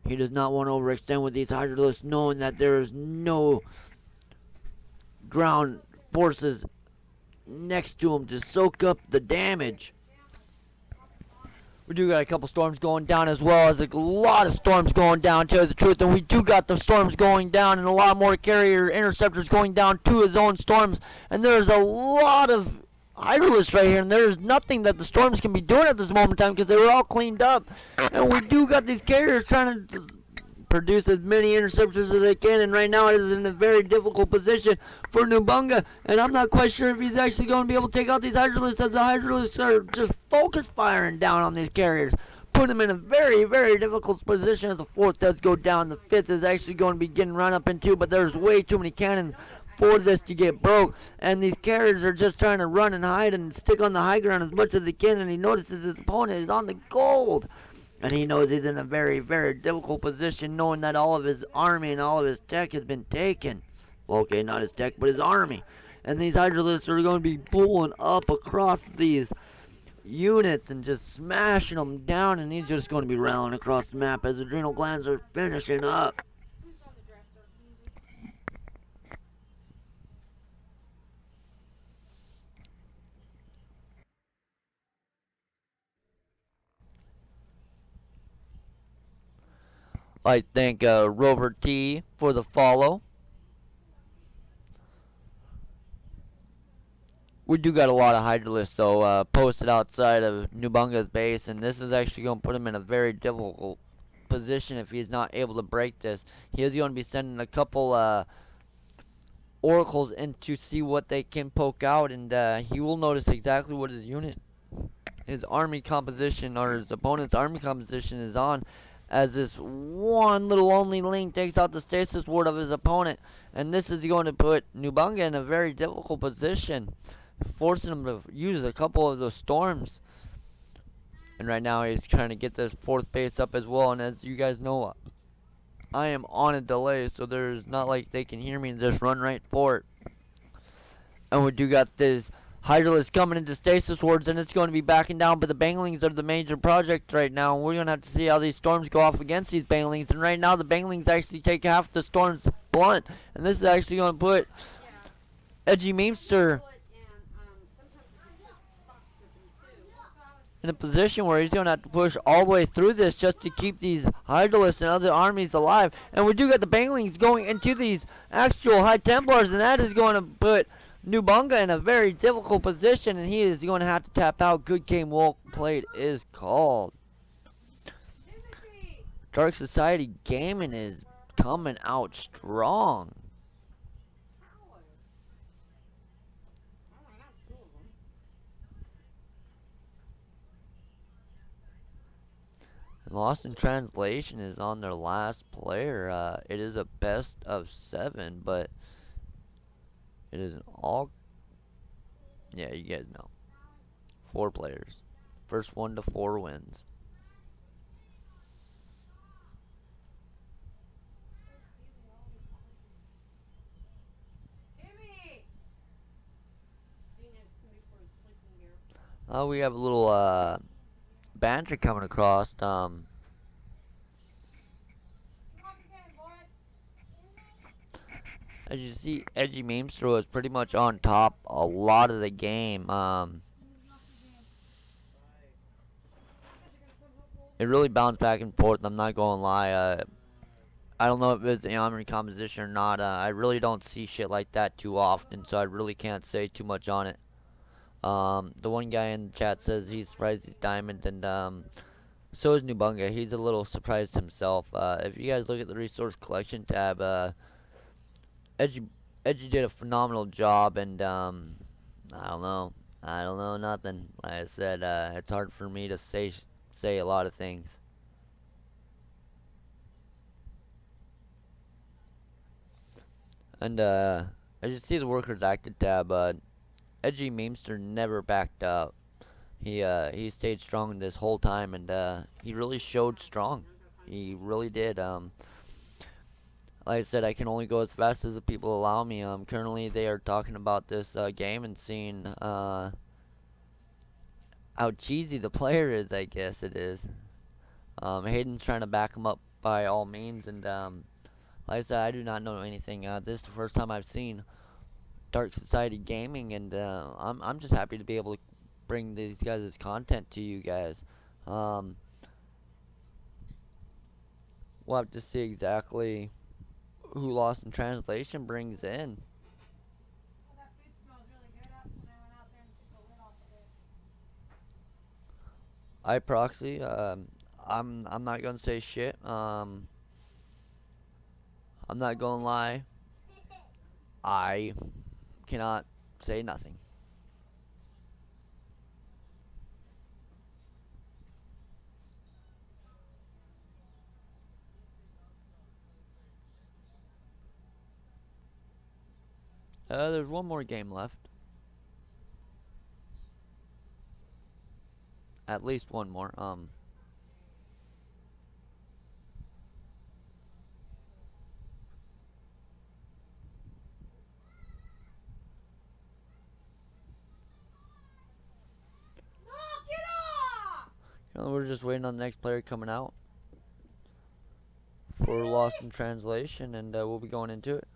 He does not want to overextend with these Hydralisks, knowing that there is no ground forces next to him to soak up the damage. We do got a couple storms going down as well as a lot of storms going down, to tell you the truth. And we do got the storms going down and a lot more carrier interceptors going down to his own storms. And there's a lot of hydrolists right here. And there's nothing that the storms can be doing at this moment in time because they were all cleaned up. And we do got these carriers trying to produce as many interceptors as they can, and right now it is in a very difficult position for Nubunga, and I'm not quite sure if he's actually going to be able to take out these hydrolists, as the hydrolists are just focus firing down on these carriers. Put him in a very, very difficult position as the fourth does go down. The fifth is actually going to be getting run up into, but there's way too many cannons for this to get broke, and these carriers are just trying to run and hide and stick on the high ground as much as they can, and he notices his opponent is on the gold. And he knows he's in a very, very difficult position, knowing that all of his army and all of his tech has been taken. Well, okay, not his tech, but his army. And these hydrolists are going to be pulling up across these units and just smashing them down. And he's just going to be rallying across the map as adrenal glands are finishing up. I thank Rover T for the follow. We do got a lot of hydrolists though posted outside of Nubunga's base, and this is actually going to put him in a very difficult position if he's not able to break this. He is going to be sending a couple oracles in to see what they can poke out, and he will notice exactly what his army composition, or his opponent's army composition is on, as this one little only link takes out the stasis ward of his opponent, and this is going to put Nubunga in a very difficult position, forcing him to use a couple of those storms. And right now he's trying to get this fourth base up as well, and as you guys know, I am on a delay, so there's not like they can hear me and just run right for it. And we do got this hydrolist coming into stasis wards, and it's going to be backing down, but the banglings are the major project right now, and we're going to have to see how these storms go off against these banglings. And right now the banglings actually take half the storm's blunt, and this is actually going to put Edgy Memester in a position where he's going to have to push all the way through this just to keep these hydrolists and other armies alive. And we do got the banglings going into these actual high templars, and that is going to put Nubunga in a very difficult position, and he is going to have to tap out. Good game, well played is called. Dark Society Gaming is coming out strong. Lost in Translation is on their last player. It is a best of 7, but it is an all. Yeah, you guys know. 4 players. First 1 to 4 wins. We have a little banter coming across. As you see, Edgy Memester was pretty much on top a lot of the game. It really bounced back and forth. I'm not going to lie. I don't know if it's the armory composition or not. I really don't see shit like that too often, so I really can't say too much on it. The one guy in the chat says he's surprised he's diamond, and so is Nubunga. He's a little surprised himself. If you guys look at the resource collection tab, Edgy did a phenomenal job, and I don't know. I don't know nothing. Like I said, it's hard for me to say a lot of things. And as you see the workers active tab, Edgy Memester never backed up. He stayed strong this whole time, and he really showed strong. He really did. Like I said, I can only go as fast as the people allow me. Currently they are talking about this game and seeing how cheesy the player is. I guess it is. Hayden's trying to back him up by all means, and like I said, I do not know anything. This is the first time I've seen Dark Society Gaming, and I'm just happy to be able to bring these guys' content to you guys. Um, we'll have to see exactly who Lost in Translation brings in. Well, that food smells really good when I went out there and took the lid off of it. I proxy. I'm not gonna say shit. I'm not gonna lie. I cannot say nothing. There's one more game left. At least one more. Knock it off! We're just waiting on the next player coming out for Lost in Translation, and we'll be going into it.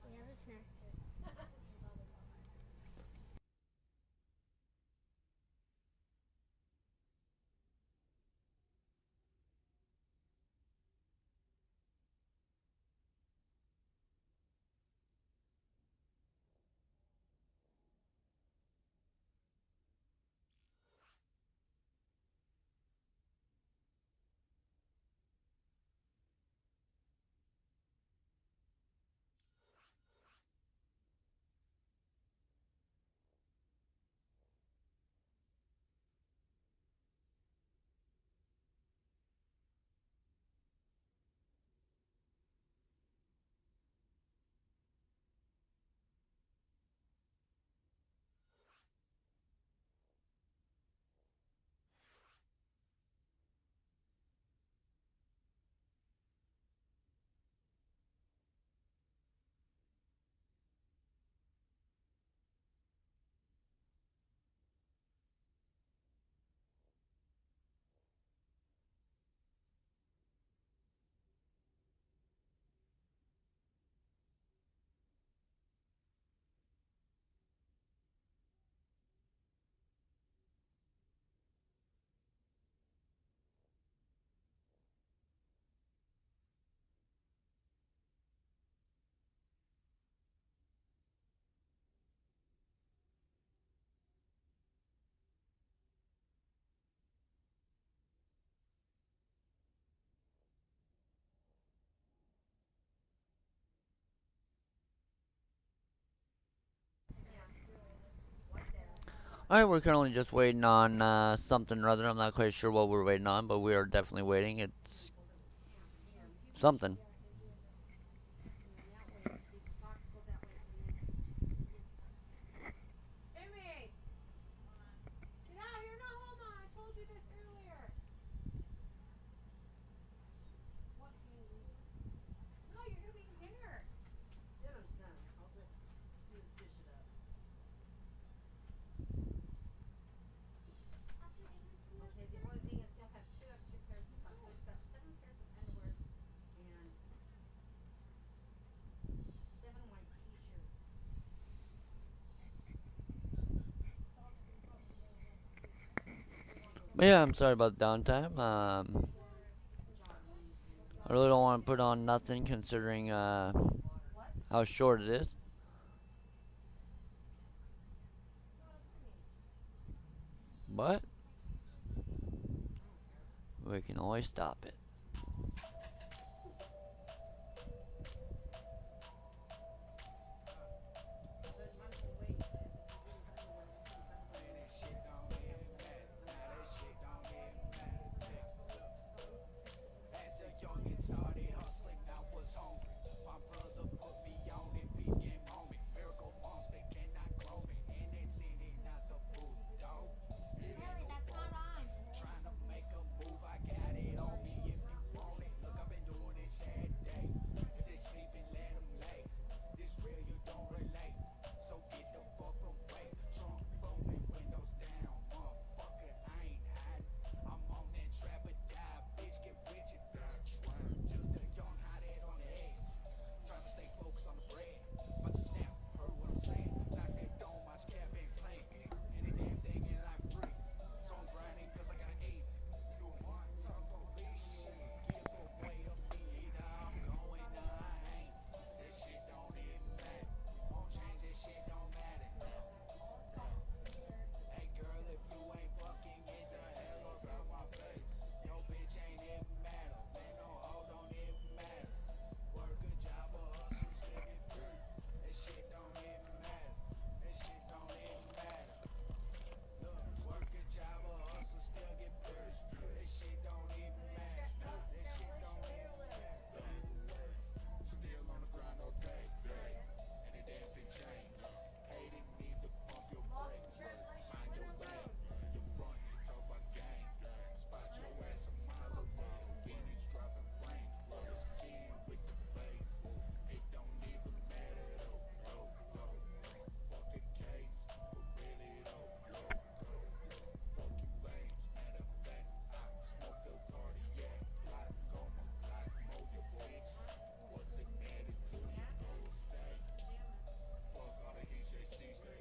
We have a snack. Alright, we're currently just waiting on something or other. I'm not quite sure what we're waiting on, but we are definitely waiting. It's something. Jimmy! Get out here. No, hold on. I told you this earlier. What candy? No, you're gonna be eating dinner. Dinner's done. All we have to do is dish it up. Okay, the only thing is he'll have 2 extra pairs of socks. So he's got 7 pairs of underwears and 7 white t-shirts. But yeah, I'm sorry about the downtime. I really don't want to put on nothing considering how short it is. But we can always stop it. As a youngin' started hustling, I was hungry. My brother put me on and became homie. Miracle monster cannot clone me. And it's in it, not the food, dog. It ain't no phone. Trying to make a move, I got it on me if you want it. Look, I've been doing this every day. If they sleeping, let them lay. This real, you don't relate. So get the fuck from way. Trunk booming, windows down. Motherfucker, I ain't hiding. I'm on that trap or die, bitch, get rich or die trying. Just a young hothead on the edge, trying to stay focused on the bread. About to snap, heard what I'm saying. Knock that dome, watch cap ain't playing. Any damn thing in life free. So I'm grinding cause I got eight. You a one-time police shit. Get up away of me, either I'm going or I ain't. That shit don't even matter. Won't change, that shit don't matter. Hey girl, if you ain't fucking, get the hell up out my face. Yo bitch ain't even matter. Man, no hoe don't even matter. Work a job or hustle, still get paid. That shit don't even matter. That shit don't even matter. Look, work a job or hustle, still get paid. That shit don't even matter. That shit don't even matter. Still on the grind all day, and it damn thing changed. Hating need to pump your brakes. Mind your lane. Your front, you talk about gang. Spot your ass a mile away. Phoenix dropping flames. Flood is kid with the bass. It don't even matter though. Fuck a case. For really though. Fuck you lames. Matter of fact, I smoke the cardiac. Block on my block. Mow your bitch. What's it added to your gold stay? Fuck all the he say, she say.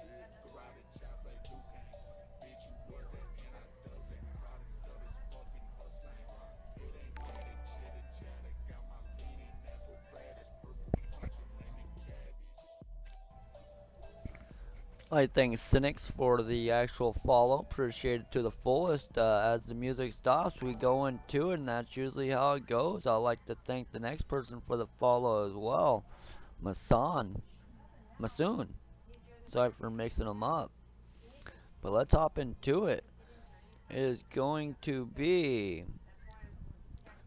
Garage chop like Duquesne. Bitch, you wasn't and I doesn't. Product of this fucking hustling. It ain't that chitter chatter. Got my leading apparatus. Purple punching, lemon cabbage. I thank Cynics for the actual follow. Appreciate it to the fullest. As the music stops, we go into it, and that's usually how it goes. I'd like to thank the next person for the follow as well. Masoon. Sorry for mixing them up. But let's hop into it. It is going to be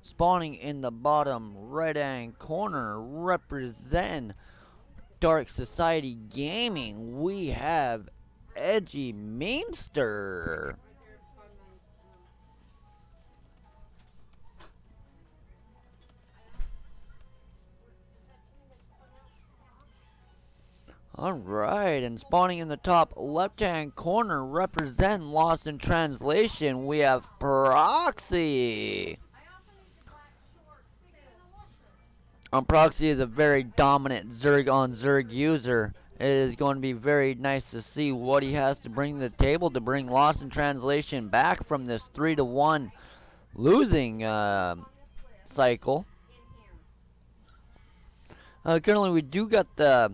spawning in the bottom right hand corner, representing Dark Society Gaming. We have Edgy Memester. Alright, and spawning in the top left hand corner, representing Lost in Translation, we have Proxy. Proxy is a very dominant Zerg on Zerg user. It is going to be very nice to see what he has to bring to the table to bring Lost in Translation back from this 3-1 losing cycle. Currently, we do got the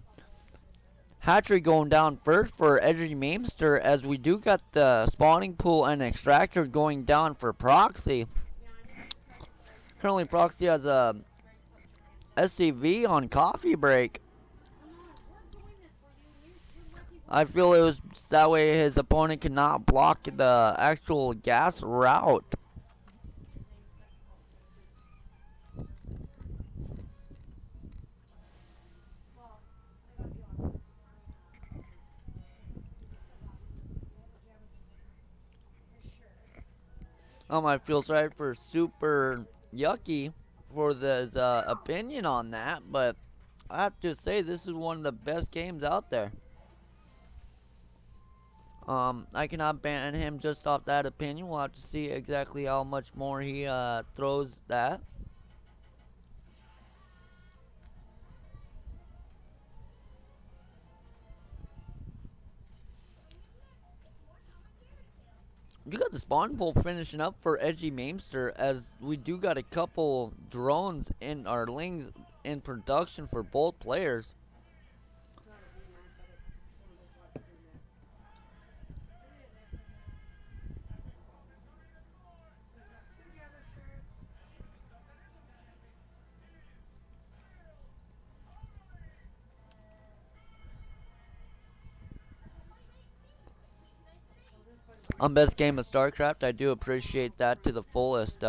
hatchery going down first for Edgy Memester, as we do got the spawning pool and extractor going down for Proxy. Currently, Proxy has a SCV on coffee break. I feel it was that way his opponent could not block the actual gas route. Well, I gotta be honest with you, Mariana. We still got all the gems in there. For sure. For sure. I feel sorry for Super Yucky for his opinion on that, but I have to say this is one of the best games out there. I cannot ban him just off that opinion. We'll have to see exactly how much more he throws that. You got the spawn pool finishing up for Edgy Mamester as we do got a couple drones in our lings in production for both players. It's not a V-Mac, but it's one of those large V-Macs. It is actually nice. So we've got two jammer shirts. So this one's like On best game of StarCraft, I do appreciate that to the fullest.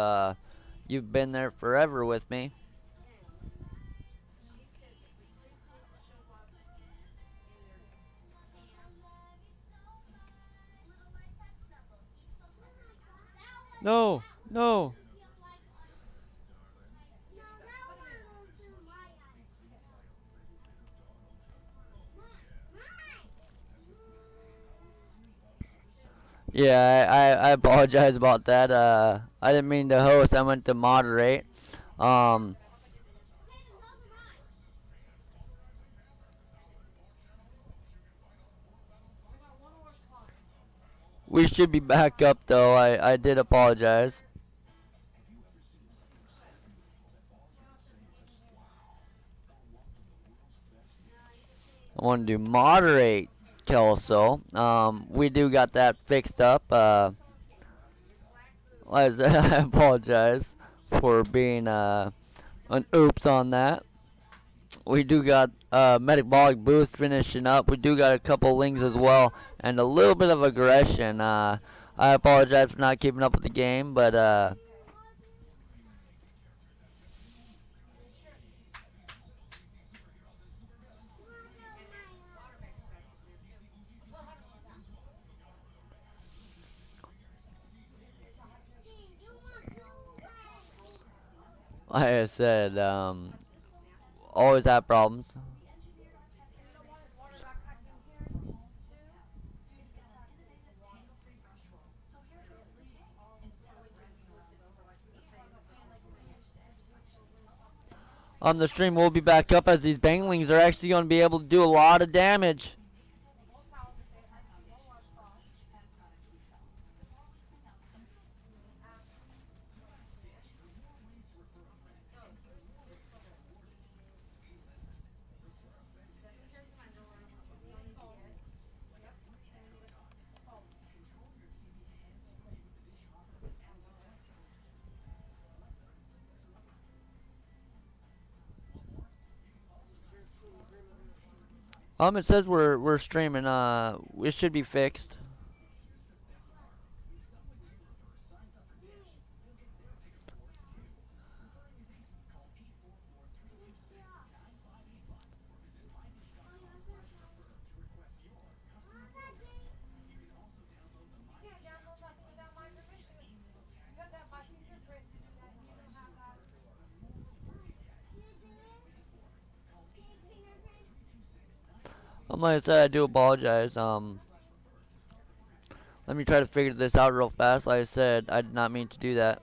You've been there forever with me. and she said the recruits need to show up in their pants. No, no. Put them in. Okay. Yeah, I apologize about that. I didn't mean to host. I meant to moderate. Um, We got one more spot. we should be back up though. I did apologize. I wanted to moderate Kelso. We do got that fixed up. Like I said, I apologize for being an oops on that. We do got metabolic boost finishing up. We do got a couple lings as well, and a little bit of aggression. I apologize for not keeping up with the game, but And water mix back in there too. like I said, always have problems. And you know what? His water got back in here too. He's got back in the water. So it leaks all the way to the surface. So like we were saying, the On the stream, we'll be back up as these banglings are actually going to be able to do a lot of damage. more powerful, more washcloth. Second turn to my door, which we still need to get. Yep. And we need a oh. And one more. Is your team agreement on this one? It says we're streaming. It should be fixed. You can't download nothing without my permission. You got to have my fingerprint to do that, and you don't have that. Like I said, I do apologize. Let me try to figure this out real fast. Like I said, I did not mean to do that.